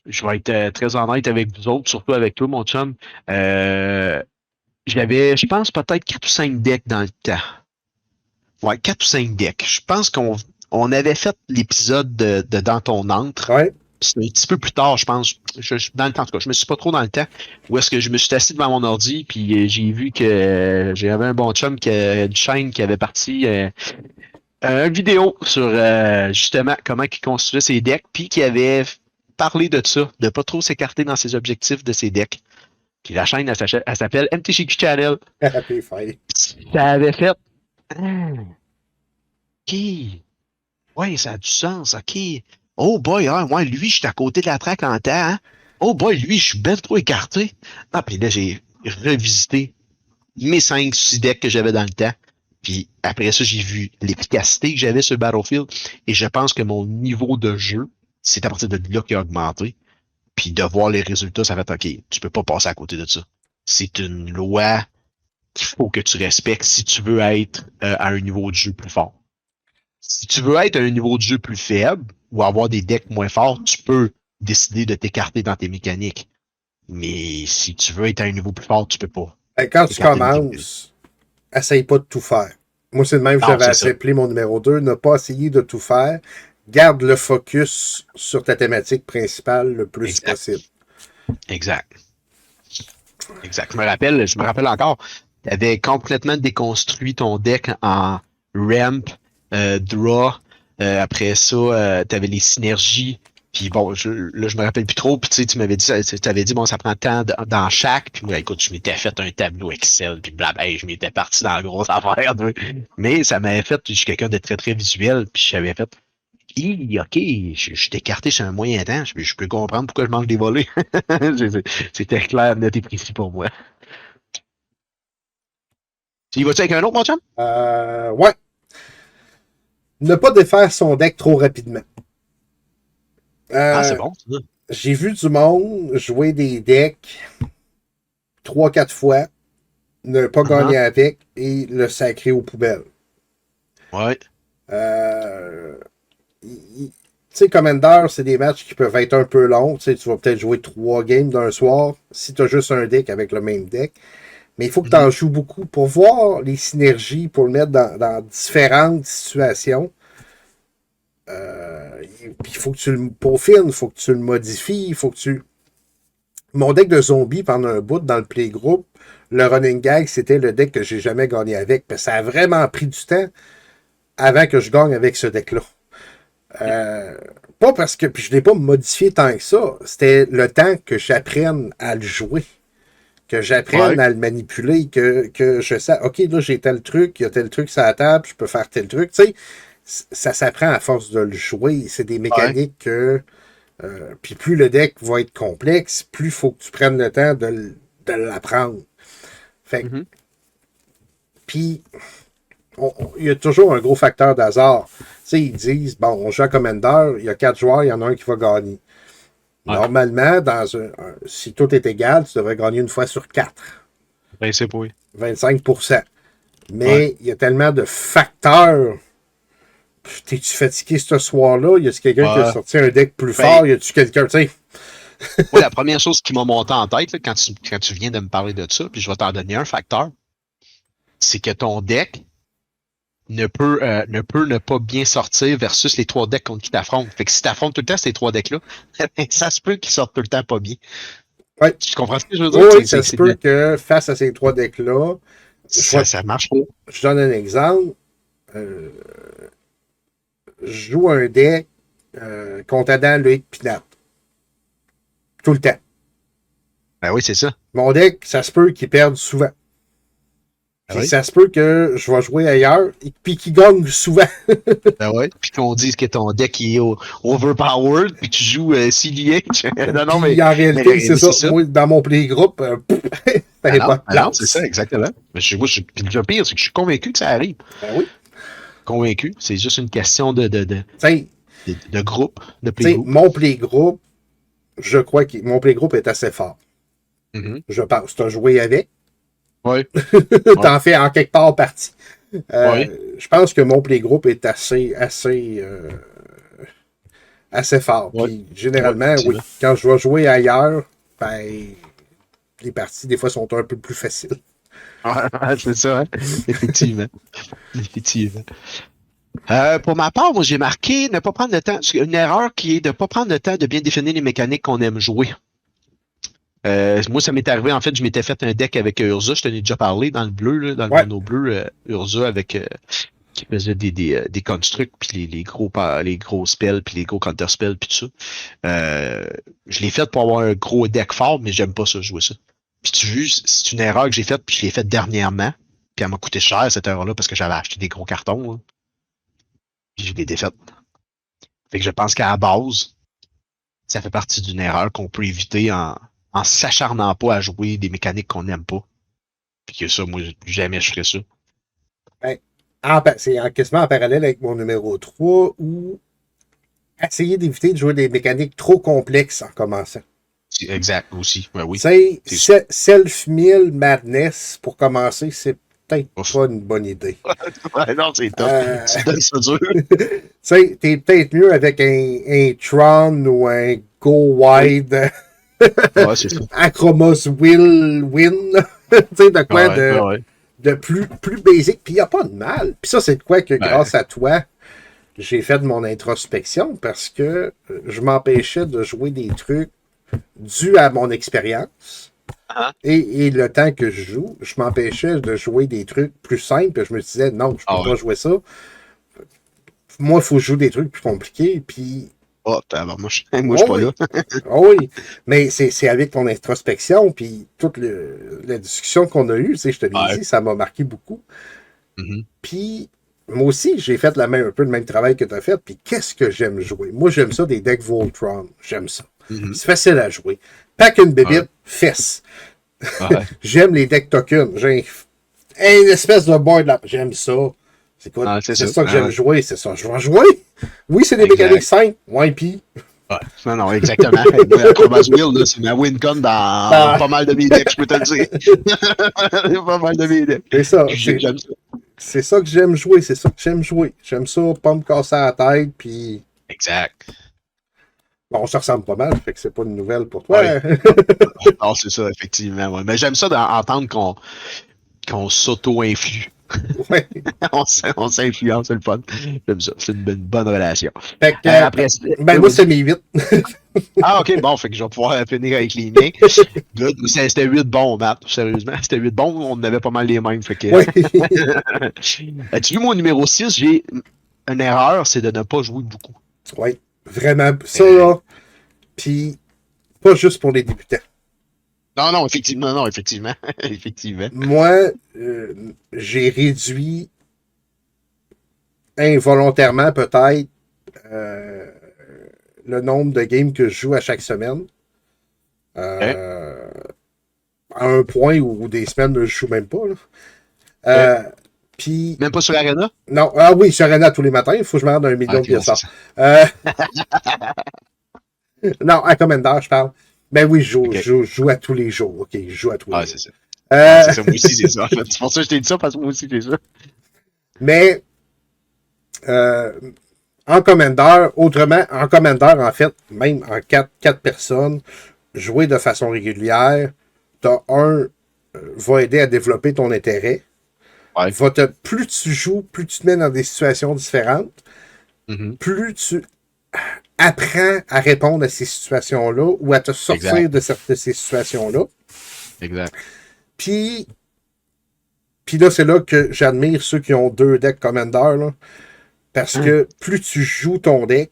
je vais être très honnête avec vous autres, surtout avec toi, mon chum. Euh, J'avais, je pense, peut-être 4 ou 5 decks dans le temps. Ouais, 4 ou 5 decks. Je pense qu'on avait fait l'épisode de Dans ton antre. Ouais. C'est un petit peu plus tard, je pense. Dans le temps, en tout cas, je me suis pas trop dans le temps. Où est-ce que je me suis assis devant mon ordi, puis j'ai vu que j'avais un bon chum qui a une chaîne qui avait parti une vidéo sur justement comment il construisait ses decks, puis qui avait parlé de ça, de pas trop s'écarter dans ses objectifs de ses decks. Puis la chaîne, elle s'appelle MTGQ Channel. Happy Friday. Ça avait fait. Ah, OK. Ouais, ça a du sens, OK. Oh boy, hein, moi, lui, je suis à côté de la traque en temps, hein. Oh boy, lui, je suis bien trop écarté. Ah, puis là, j'ai revisité mes 5-6 decks que j'avais dans le temps. Puis après ça, j'ai vu l'efficacité que j'avais sur Battlefield. Et je pense que mon niveau de jeu, c'est à partir de là qu'il a augmenté. Puis de voir les résultats, ça fait OK, tu peux pas passer à côté de ça. C'est une loi qu'il faut que tu respectes si tu veux être à un niveau de jeu plus fort. Si tu veux être à un niveau de jeu plus faible ou avoir des decks moins forts, tu peux décider de t'écarter dans tes mécaniques. Mais si tu veux être à un niveau plus fort, tu peux pas Ben, quand tu t'écarter dans tes mécaniques. commences, essaye pas de tout faire. Moi, c'est le même que Non, j'avais c'est ça. appelé mon numéro 2. Ne pas essayer de tout faire. Garde le focus sur ta thématique principale le plus Exact. possible. Exact. Exact. Je me rappelle encore, tu avais complètement déconstruit ton deck en ramp, draw. Après ça, tu avais les synergies. Puis bon, là, je me rappelle plus trop. Puis tu sais, tu m'avais dit, tu avais dit, bon, ça prend tant dans chaque. Puis moi, écoute, je m'étais fait un tableau Excel. Puis blablabla, je m'étais parti dans la grosse affaire. Mais ça m'avait fait, je suis quelqu'un de très, très visuel. Puis j'avais fait, OK, je t'ai écarté sur un moyen temps. Je peux comprendre pourquoi je mange des volets. C'était clair, net et précis pour moi. Tu y vas-tu avec un autre, mon chum? Ouais. Ne pas défaire son deck trop rapidement. Ah, c'est Euh, bon, ça. j'ai vu du monde jouer des decks 3-4 fois, ne pas Uh-huh. gagner avec et le sacrer aux poubelles. Ouais. Euh, il- sais, Commander, c'est des matchs qui peuvent être un peu longs. Tu sais, tu vas peut-être jouer 3 games d'un soir si tu as juste un deck avec le même deck. Mais il faut que tu en joues beaucoup pour voir les synergies, pour le mettre dans différentes situations. Puis il faut que tu le peaufines, il faut que tu le modifies, il faut que tu... Mon deck de zombies pendant un bout dans le playgroup, le running gag, c'était le deck que j'ai jamais gagné avec. Parce que ça a vraiment pris du temps avant que je gagne avec ce deck-là. Pas parce que puis je ne l'ai pas modifié tant que ça. C'était le temps que j'apprenne à le jouer. Que j'apprenne à le manipuler. Que je sais, OK, là, j'ai tel truc, il y a tel truc sur la table, je peux faire tel truc. Tu sais, ça s'apprend à force de le jouer. C'est des mécaniques que... puis plus le deck va être complexe, plus il faut que tu prennes le temps de l'apprendre. Fait que... Puis... il y a toujours un gros facteur d'hasard. Tu sais, ils disent, bon, on joue à Commander, il y a 4 joueurs, il y en a un qui va gagner. Normalement, si tout est égal, tu devrais gagner une fois sur 4. Ben, c'est oui. 25%. Mais il y a tellement de facteurs. T'es-tu fatigué ce soir-là? Y a-tu quelqu'un qui a sorti un deck plus fort? Y a-tu quelqu'un, tu sais? Ouais, la première chose qui m'a monté en tête, là, quand tu viens de me parler de ça, puis je vais t'en donner un facteur, c'est que ton deck ne peut ne pas bien sortir versus les 3 decks contre qui t'affrontes. Fait que si t'affrontes tout le temps ces 3 decks-là, ça se peut qu'ils sortent tout le temps pas bien. Ouais. Tu comprends ce que je veux dire? Oui, ça se peut que face à ces 3 decks-là, ça marche pas. Je donne un exemple. Je joue un deck contre Adam, Loïc, Pinat. Tout le temps. Ben oui, c'est ça. Mon deck, ça se peut qu'il perde souvent. Puis ça se peut que je vais jouer ailleurs et puis qu'il gagne souvent. Ben ouais. Puis qu'on dise que ton deck est overpowered puis que tu joues CDH. non, mais en réalité, c'est ça. Moi, dans mon playgroup, t'avais pas de place. Non, c'est ça, exactement. Mais puis le pire, c'est que je suis convaincu que ça arrive. Ben oui. Convaincu. C'est juste une question de groupe, de playgroup. Mon playgroup, je crois que mon playgroup est assez fort. Je pense. Tu as joué avec. Oui. T'en fais en quelque part partie. Je pense que mon playgroup est assez fort. Puis, généralement, oui, quand je vais jouer ailleurs, ben, les parties, des fois, sont un peu plus faciles. C'est ça, hein? Effectivement. Pour ma part, moi, j'ai marqué ne pas prendre le temps. Une erreur qui est de ne pas prendre le temps de bien définir les mécaniques qu'on aime jouer. Moi, ça m'est arrivé, en fait, je m'étais fait un deck avec Urza, je t'en ai déjà parlé dans le bleu, là, dans le mono bleu, Urza avec qui faisait des constructs, puis les gros spells, puis les gros counter spells, puis tout ça. Je l'ai fait pour avoir un gros deck fort, mais j'aime pas ça, jouer ça. Puis tu vois, c'est une erreur que j'ai faite, puis je l'ai faite dernièrement, puis elle m'a coûté cher, cette erreur-là, parce que j'avais acheté des gros cartons, là. Puis je l'ai défaite. Fait que je pense qu'à la base, ça fait partie d'une erreur qu'on peut éviter en s'acharnant pas à jouer des mécaniques qu'on n'aime pas. Puis que ça, moi, jamais je ferais ça. C'est quasiment en parallèle avec mon numéro 3 où essayer d'éviter de jouer des mécaniques trop complexes en commençant. Exact, aussi. Ouais, oui. Self-mill madness pour commencer, c'est peut-être pas une bonne idée. Non, c'est top. Tu donnes ça dur. T'es peut-être mieux avec un Tron ou un Go Wide. Ouais, c'est ça. Acromos Will Win. Tu sais, de quoi de plus basique. Puis il n'y a pas de mal. Puis ça, c'est de quoi que grâce à toi, j'ai fait de mon introspection parce que je m'empêchais de jouer des trucs dus à mon expérience. Et le temps que je joue, je m'empêchais de jouer des trucs plus simples. Je me disais, non, je peux pas jouer ça. Moi, il faut que je joue des trucs plus compliqués. Puis. Oh, moi, je suis pas là. Oui, mais c'est avec ton introspection, puis toute la discussion qu'on a eue, tu sais, je te l'ai dit, ça m'a marqué beaucoup. Puis, moi aussi, j'ai fait un peu le même travail que tu as fait, puis qu'est-ce que j'aime jouer? Moi, j'aime ça, des decks Voltron, j'aime ça. C'est facile à jouer. Pack une bébite, fesse. J'aime les decks tokens. J'ai une espèce de board là. J'aime ça. C'est quoi? C'est ça que j'aime jouer, c'est ça. Je vais jouer. Oui, c'est des mécaniques simples. puis. Non, exactement. Acrobas Wheel, c'est ma win-con dans pas mal de mes decks, je peux te le dire. Pas mal de mes decks. C'est ça. C'est ça que j'aime jouer. J'aime ça, pas me casser la tête, puis Exact. Bon, on se ressemble pas mal, fait que c'est pas une nouvelle pour toi. Ouais. Non, c'est ça, effectivement. Ouais. Mais j'aime ça d'entendre qu'on s'auto-influe. Ouais. On s'influence, c'est le fun. J'aime ça. C'est une bonne relation. Fait que, Après, ben, moi, c'est mes 8. ah, ok, bon, fait que je vais pouvoir finir avec les miens. Good. C'était 8 bons, Matt. Sérieusement, c'était 8 bons. On avait pas mal les mêmes. Fait que... Oui. As-tu vu mon numéro 6? J'ai une erreur, c'est de ne pas jouer beaucoup. Oui, vraiment. Ça, là. Puis, pas juste pour les débutants. Non, effectivement, non, effectivement. Effectivement. Moi, j'ai réduit involontairement, peut-être, euh, le nombre de games que je joue à chaque semaine. À un point où des semaines, je joue même pas. Là. Puis, Même pas sur l'Arena? non, ah oui, sur Arena tous les matins, il faut que je me rende à 1 million de pièces. Non, à Commander, je parle. Ben oui, je joue à tous les jours. OK, je joue à tous les jours. C'est ça. C'est ça, moi aussi, c'est ça. C'est pour ça que je t'ai dit ça, parce que moi aussi, c'est ça. Mais, en Commander, autrement, en Commander, en fait, même en 4 personnes, jouer de façon régulière, va aider à développer ton intérêt. Ouais. Plus tu joues, plus tu te mets dans des situations différentes, plus tu apprends à répondre à ces situations-là ou à te sortir de ces situations-là. Exact. Puis là, c'est là que j'admire ceux qui ont 2 decks Commander, là, parce que plus tu joues ton deck,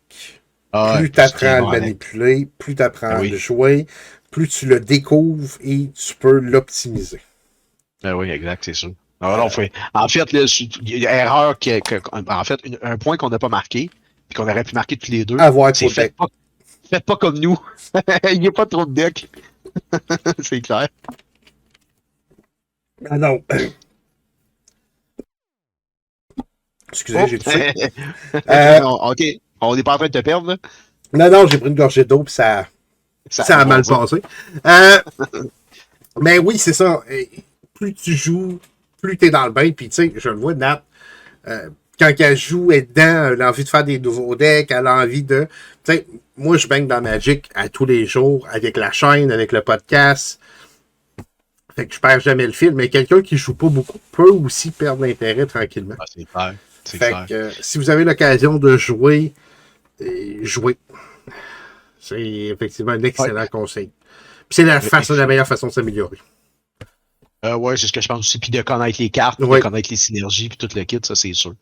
plus tu apprends à le manipuler, plus tu apprends à le jouer, plus tu le découvres et tu peux l'optimiser. Oui, exact, c'est sûr. En fait, il y a une erreur en fait, un point qu'on n'a pas marqué, puis qu'on aurait pu marquer tous les deux, c'est faites pas comme nous. Il n'y a pas trop de decks. C'est clair. Ah non. Excusez, j'ai toussé. OK. On n'est pas en train de te perdre, là? Non, j'ai pris une gorgée d'eau, puis ça a mal passé. Mais oui, c'est ça. Plus tu joues, plus tu es dans le bain. Puis, tu sais, je le vois, Nat, quand elle joue, elle est dedans, elle a envie de faire des nouveaux decks, elle a envie de... Tu sais, moi, je baigne dans Magic à tous les jours, avec la chaîne, avec le podcast. Fait que je perds jamais le fil. Mais quelqu'un qui joue pas beaucoup peut aussi perdre l'intérêt tranquillement. C'est clair. Fait que si vous avez l'occasion de jouer, jouez. C'est effectivement un excellent conseil. Puis c'est la meilleure façon de s'améliorer. Oui, c'est ce que je pense aussi. Puis de connaître les cartes, de connaître les synergies, puis tout le kit, ça, c'est sûr.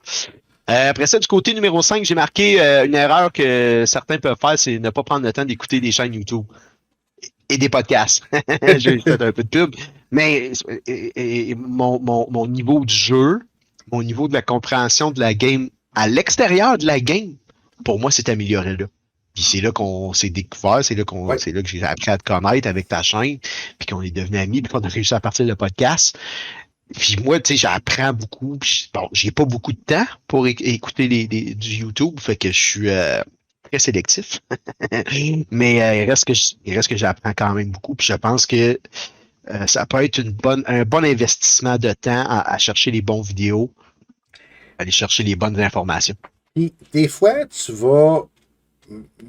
Après ça, du côté numéro 5, j'ai marqué une erreur que certains peuvent faire, c'est ne pas prendre le temps d'écouter des chaînes YouTube et des podcasts. J'ai fait un peu de pub. Mais mon niveau de jeu, mon niveau de la compréhension de la game à l'extérieur de la game, pour moi, s'est amélioré là. Puis c'est là qu'on s'est découvert, c'est là que j'ai appris à te connaître avec ta chaîne, puis qu'on est devenus amis, puis qu'on a réussi à partir le podcast. Puis moi, tu sais, j'apprends beaucoup. Bon, j'ai pas beaucoup de temps pour écouter du YouTube, fait que je suis très sélectif. Mais il reste que j'apprends quand même beaucoup. Puis je pense que ça peut être un bon investissement de temps à chercher les bons vidéos, aller chercher les bonnes informations. Puis, des fois, tu vas...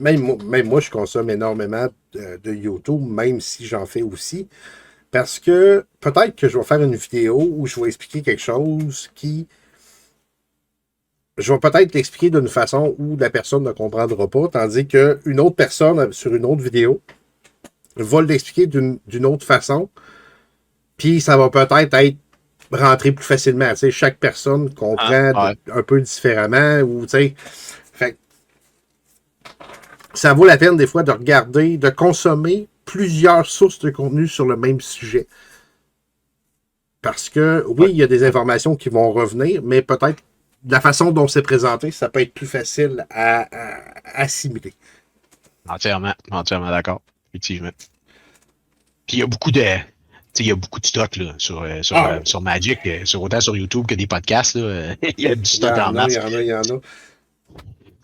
Même moi, je consomme énormément de YouTube, même si j'en fais aussi. Parce que peut-être que je vais faire une vidéo où je vais expliquer quelque chose qui... Je vais peut-être l'expliquer d'une façon où la personne ne comprendra pas, tandis qu'une autre personne sur une autre vidéo va l'expliquer d'une autre façon, puis ça va peut-être être rentré plus facilement. Tu sais, chaque personne comprend un peu différemment, ou tu sais... Fait ça vaut la peine des fois de regarder, de consommer plusieurs sources de contenu sur le même sujet. Parce que, oui, il y a des informations qui vont revenir, mais peut-être de la façon dont c'est présenté, ça peut être plus facile à assimiler. Entièrement d'accord, effectivement. Puis il y a beaucoup de... il y a beaucoup de stock là, sur Magic, autant sur YouTube que des podcasts. Là. Il y a du stock en masse. Il y en a.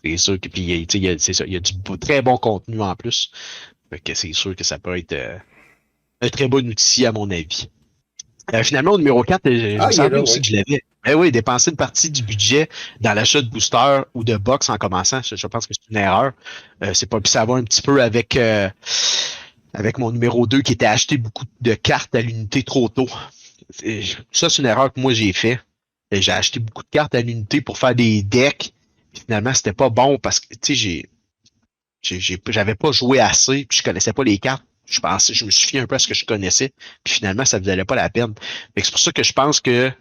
C'est sûr que puis c'est ça, il y a du très bon contenu en plus. Fait que c'est sûr que ça peut être un très bon outil à mon avis. Finalement, au numéro 4, il me semblait aussi que je l'avais. Eh oui, dépenser une partie du budget dans l'achat de booster ou de box en commençant, je pense que c'est une erreur. C'est pas, puis ça va un petit peu avec mon numéro 2 qui était acheté beaucoup de cartes à l'unité trop tôt. Ça, c'est une erreur que moi j'ai fait. J'ai acheté beaucoup de cartes à l'unité pour faire des decks. Puis finalement, c'était pas bon parce que tu sais, j'avais pas joué assez, puis je connaissais pas les cartes. Je me suis fié un peu à ce que je connaissais, puis finalement, ça ne valait pas la peine. C'est pour ça que je pense que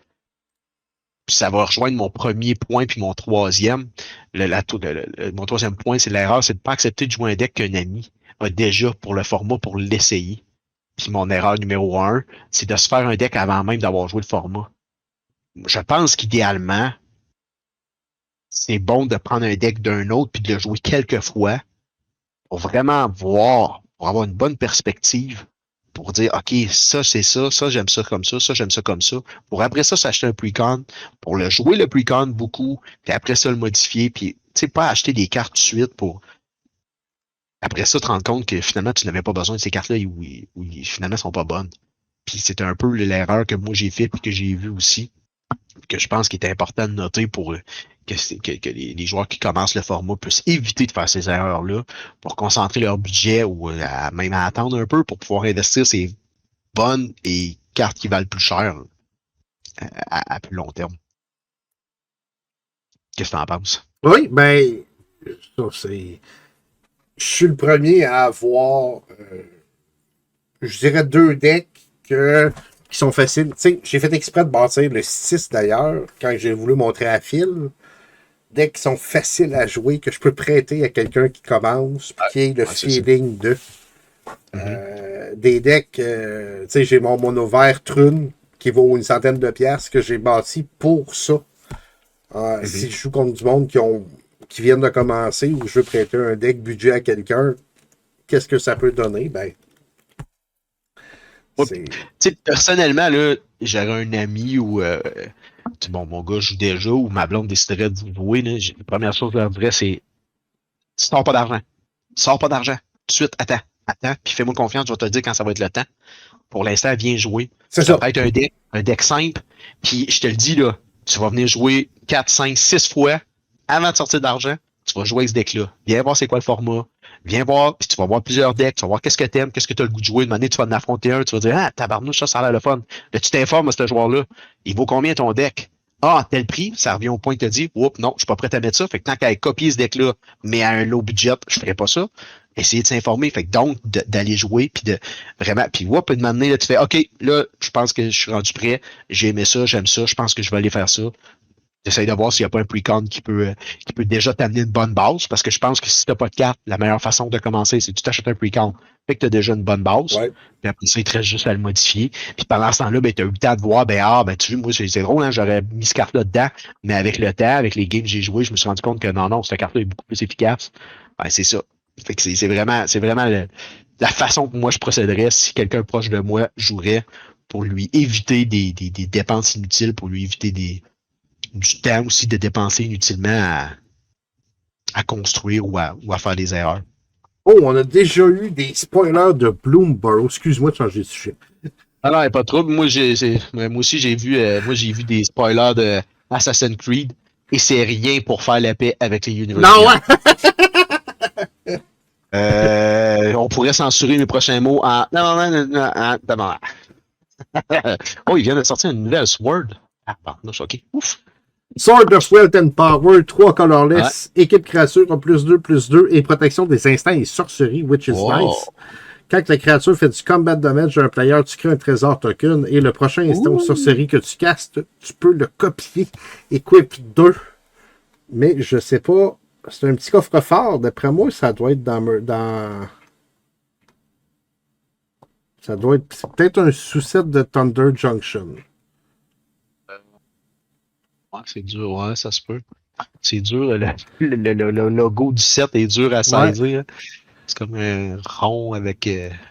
puis ça va rejoindre mon premier point puis mon troisième. Mon troisième point, c'est l'erreur, c'est de ne pas accepter de jouer un deck qu'un ami a déjà pour le format pour l'essayer. Puis mon erreur numéro un, c'est de se faire un deck avant même d'avoir joué le format. Je pense qu'idéalement, c'est bon de prendre un deck d'un autre puis de le jouer quelques fois pour vraiment voir, pour avoir une bonne perspective, pour dire, OK, ça, c'est ça j'aime ça comme ça j'aime ça comme ça. Pour après ça, s'acheter un pre-con, pour le jouer le pre-con beaucoup, puis après ça, le modifier, puis, tu sais, pas acheter des cartes tout de suite pour, après ça, te rendre compte que finalement, tu n'avais pas besoin de ces cartes-là ou finalement, sont pas bonnes. Puis c'est un peu l'erreur que moi j'ai fait puis que j'ai vu aussi, que je pense qu'il est important de noter pour que les joueurs qui commencent le format puissent éviter de faire ces erreurs-là pour concentrer leur budget ou même à attendre un peu pour pouvoir investir ces bonnes et cartes qui valent plus cher à plus long terme. Qu'est-ce que tu en penses? Oui, ben, ça, c'est. Je suis le premier à avoir, je dirais, 2 decks qui sont faciles. Tu sais, j'ai fait exprès de bâtir le 6 d'ailleurs, quand j'ai voulu montrer à Phil. Decks qui sont faciles à jouer, que je peux prêter à quelqu'un qui commence, puis qui ait le feeling de. Des decks, tu sais, j'ai mon mono vert Trune, qui vaut une centaine de piastres, que j'ai bâti pour ça. Si je joue contre du monde qui viennent de commencer ou je veux prêter un deck budget à quelqu'un, qu'est-ce que ça peut donner? Ben, personnellement, là, j'aurais un ami où bon, mon gars joue déjà ou ma blonde déciderait de jouer. Là, la première chose que je leur dirais, c'est sors pas d'argent. Sors pas d'argent. Tout de suite, attends, puis fais-moi confiance, je vais te le dire quand ça va être le temps. Pour l'instant, viens jouer. C'est ça ça. peut être un deck simple. Puis je te le dis, là, tu vas venir jouer 4, 5, 6 fois avant de sortir d'argent. Tu vas jouer avec ce deck-là. Viens voir c'est quoi le format. Viens voir, puis tu vas voir plusieurs decks. Tu vas voir qu'est-ce que t'aimes, qu'est-ce que tu as le goût de jouer. Une année, tu vas en affronter un. Tu vas dire, ah, tabarnouche, ça a l'air le fun. Là, tu t'informes à ce joueur-là. Il vaut combien ton deck? Ah, tel prix, ça revient au point que tu as dit, oups, non, je suis pas prêt à mettre ça. Fait que tant qu'à copier ce deck-là, mais à un low budget, je ferai pas ça. Essayer de s'informer. Fait que donc, d'aller jouer, puis de vraiment, puis whoop, une année, là, tu fais, OK, là, je pense que je suis rendu prêt. J'ai aimé ça, j'aime ça, je pense que je vais aller faire ça. J'essaie de voir s'il n'y a pas un pre-con qui peut déjà t'amener une bonne base, parce que je pense que si tu n'as pas de carte, la meilleure façon de commencer, c'est que tu t'achètes un pre-con. Fait que tu as déjà une bonne base. Ouais. Puis après ça, il te reste juste à le modifier. Puis pendant ce temps-là, ben, tu as eu le temps de voir, tu vois, moi, c'est drôle, hein, j'aurais mis cette carte-là dedans, mais avec le temps, avec les games que j'ai joués, je me suis rendu compte que non, cette carte-là est beaucoup plus efficace. Ben, c'est ça. Fait que c'est vraiment la façon que moi je procéderais si quelqu'un proche de moi jouerait pour lui éviter des dépenses inutiles, pour lui éviter du temps aussi de dépenser inutilement à construire ou à faire des erreurs. Oh, on a déjà eu des spoilers de Bloomberg. Excuse-moi de changer de sujet. Ah non, pas trop. Moi aussi j'ai vu des spoilers de Assassin's Creed et c'est rien pour faire la paix avec les Universal. Non, ouais! On pourrait censurer mes prochains mots en. Non. Oh, il vient de sortir une nouvelle Sword. Ah, pardon, ok. Ouf. Sword of Wealth and Power, 3 colorless, équipe créature en +2/+2 et protection des instants et sorceries, which is nice. Quand la créature fait du combat damage d'un player, tu crées un trésor token et le prochain instant ou sorcerie que tu castes, tu peux le copier. Equip 2. Mais je sais pas. C'est un petit coffre-fort. D'après moi, ça doit être dans... Ça doit être... C'est peut-être un sous-set de Thunder Junction. Ouais, c'est dur, ouais, ça se peut. C'est dur, le logo du set est dur à saisir. Ouais. C'est comme un rond avec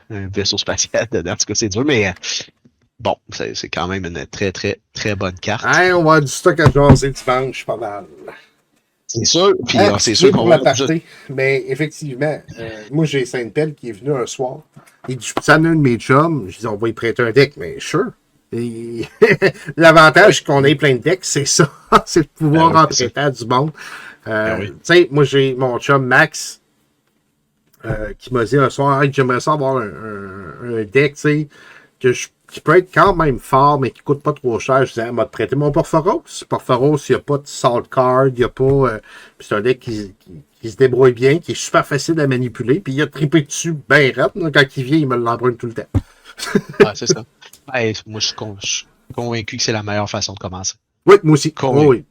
un vaisseau spatial dedans. En tout cas, c'est dur, mais bon, c'est quand même une très, très, très bonne carte. Hey, on va avoir du stock à jaser dimanche, pas mal. C'est sûr. Puis c'est sûr qu'on va... Mais effectivement, moi, j'ai Saint-Pel qui est venu un soir. Il dit, ça a un de mes chums. Je dis, on va y prêter un deck, mais sure. Et l'avantage qu'on ait plein de decks, c'est ça. C'est de pouvoir oui, c'est emprunter à du monde. Oui. Tu sais, moi, j'ai mon chum Max qui m'a dit un soir, hey, j'aimerais ça avoir un deck, tu sais, qui peut être quand même fort, mais qui coûte pas trop cher. Je disais, elle m'a prêté mon Porphyros. Porphyros, il n'y a pas de salt card, il n'y a pas. C'est un deck qui se débrouille bien, qui est super facile à manipuler, puis il a trippé dessus bien raide. Quand il vient, il me l'emprunte tout le temps. C'est ça. Ouais, moi, je suis convaincu que c'est la meilleure façon de commencer. Oui, moi aussi. Convaincu. Oui.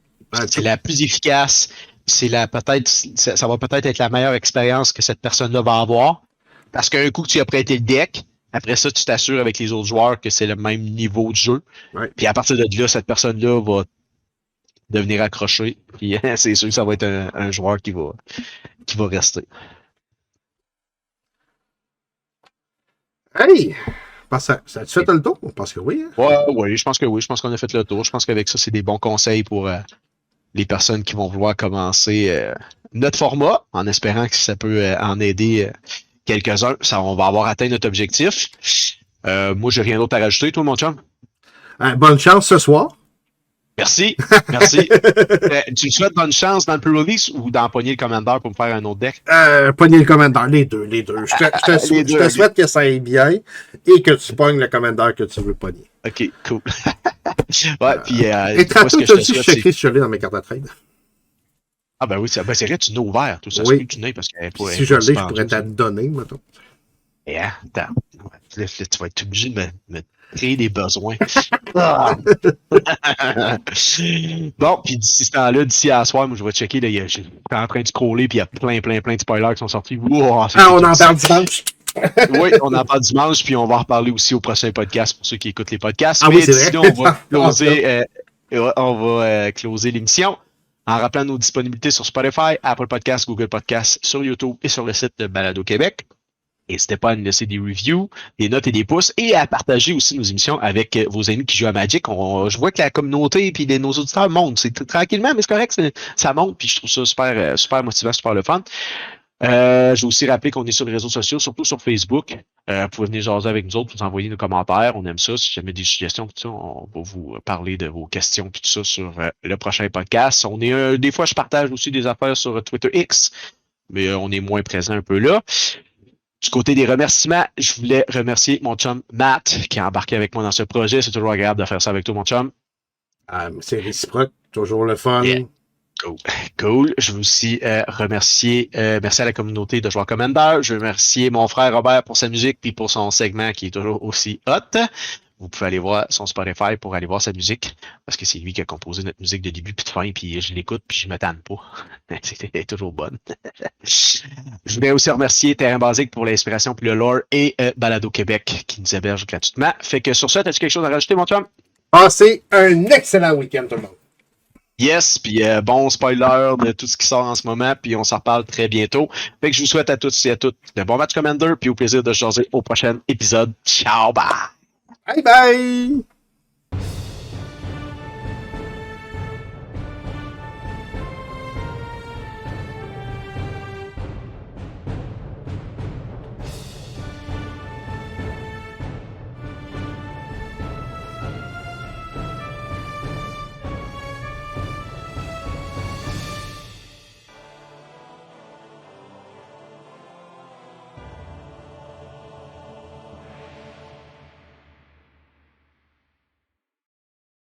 C'est la plus efficace. Ça va peut-être être la meilleure expérience que cette personne-là va avoir. Parce qu'un coup que tu as prêté le deck, après ça, tu t'assures avec les autres joueurs que c'est le même niveau de jeu. Ouais. Puis à partir de là, cette personne-là va devenir accrochée. Puis c'est sûr que ça va être un joueur qui va rester. Hey! Ça a-tu fait le tour? Je pense que oui. Hein? Oui, je pense que oui. Je pense qu'on a fait le tour. Je pense qu'avec ça, c'est des bons conseils pour les personnes qui vont vouloir commencer notre format, en espérant que ça peut en aider quelques-uns. On va avoir atteint notre objectif. Moi, j'ai rien d'autre à rajouter, toi, mon chum. Bonne chance ce soir. Merci. Tu me souhaites bonne chance dans le pre-release ou dans pogner le Commander pour me faire un autre deck? Pogner le Commander, les deux. Je te souhaite que ça aille bien et que tu pognes le Commander que tu veux pogner. Ok, cool. Ouais, puis. Et tantôt, tu as dit que je suis allé dans mes cartes à trade. Ah, ben oui, c'est vrai, tu n'as ouvert. Tout ça, oui. c'est que tu n'as parce qu'elle Si je l'ai, je pourrais te donner, mettons. Et attends. Là, tu vas être obligé de me créer des besoins. Bon, puis d'ici ce temps-là, d'ici à soir, moi je vais checker. Là, je suis en train de scroller, puis il y a plein de spoilers qui sont sortis. Wow, on en parle dimanche. Oui, on en parle dimanche, puis on va en reparler aussi au prochain podcast pour ceux qui écoutent les podcasts. Ah, mais oui, c'est d'ici là, vrai. on va closer l'émission en rappelant nos disponibilités sur Spotify, Apple Podcasts, Google Podcasts, sur YouTube et sur le site de Balado Québec. N'hésitez pas à nous laisser des reviews, des notes et des pouces et à partager aussi nos émissions avec vos amis qui jouent à Magic. Je vois que la communauté et nos auditeurs montent. C'est tranquillement, mais c'est correct, ça monte. Puis je trouve ça super motivant, super le fun. Je vais aussi rappeler qu'on est sur les réseaux sociaux, surtout sur Facebook. Vous pouvez venir jaser avec nous autres, vous envoyer nos commentaires. On aime ça. Si jamais des suggestions, tout ça, on va vous parler de vos questions et tout ça sur le prochain podcast. Des fois, je partage aussi des affaires sur Twitter X, mais on est moins présent un peu là. Du côté des remerciements, je voulais remercier mon chum Matt qui a embarqué avec moi dans ce projet. C'est toujours agréable de faire ça avec toi, mon chum. C'est réciproque, toujours le fun. Yeah. Cool. Je veux aussi remercier, merci à la communauté de joueurs Commander. Je veux remercier mon frère Robert pour sa musique puis pour son segment qui est toujours aussi hot. Vous pouvez aller voir son Spotify pour aller voir sa musique parce que c'est lui qui a composé notre musique de début puis de fin puis je l'écoute puis je me tanne pas. C'était toujours bonne. Je voulais aussi remercier Terrain Basique pour l'inspiration puis le lore et Balado Québec qui nous héberge gratuitement. Fait que sur ça, as-tu quelque chose à rajouter, mon chum? Passez un excellent week-end, tout le monde. Yes, puis bon spoiler de tout ce qui sort en ce moment, puis on s'en reparle très bientôt. Fait que je vous souhaite à tous et à toutes de bons matchs Commander, puis au plaisir de se jaser au prochain épisode. Ciao, bye! Bye bye!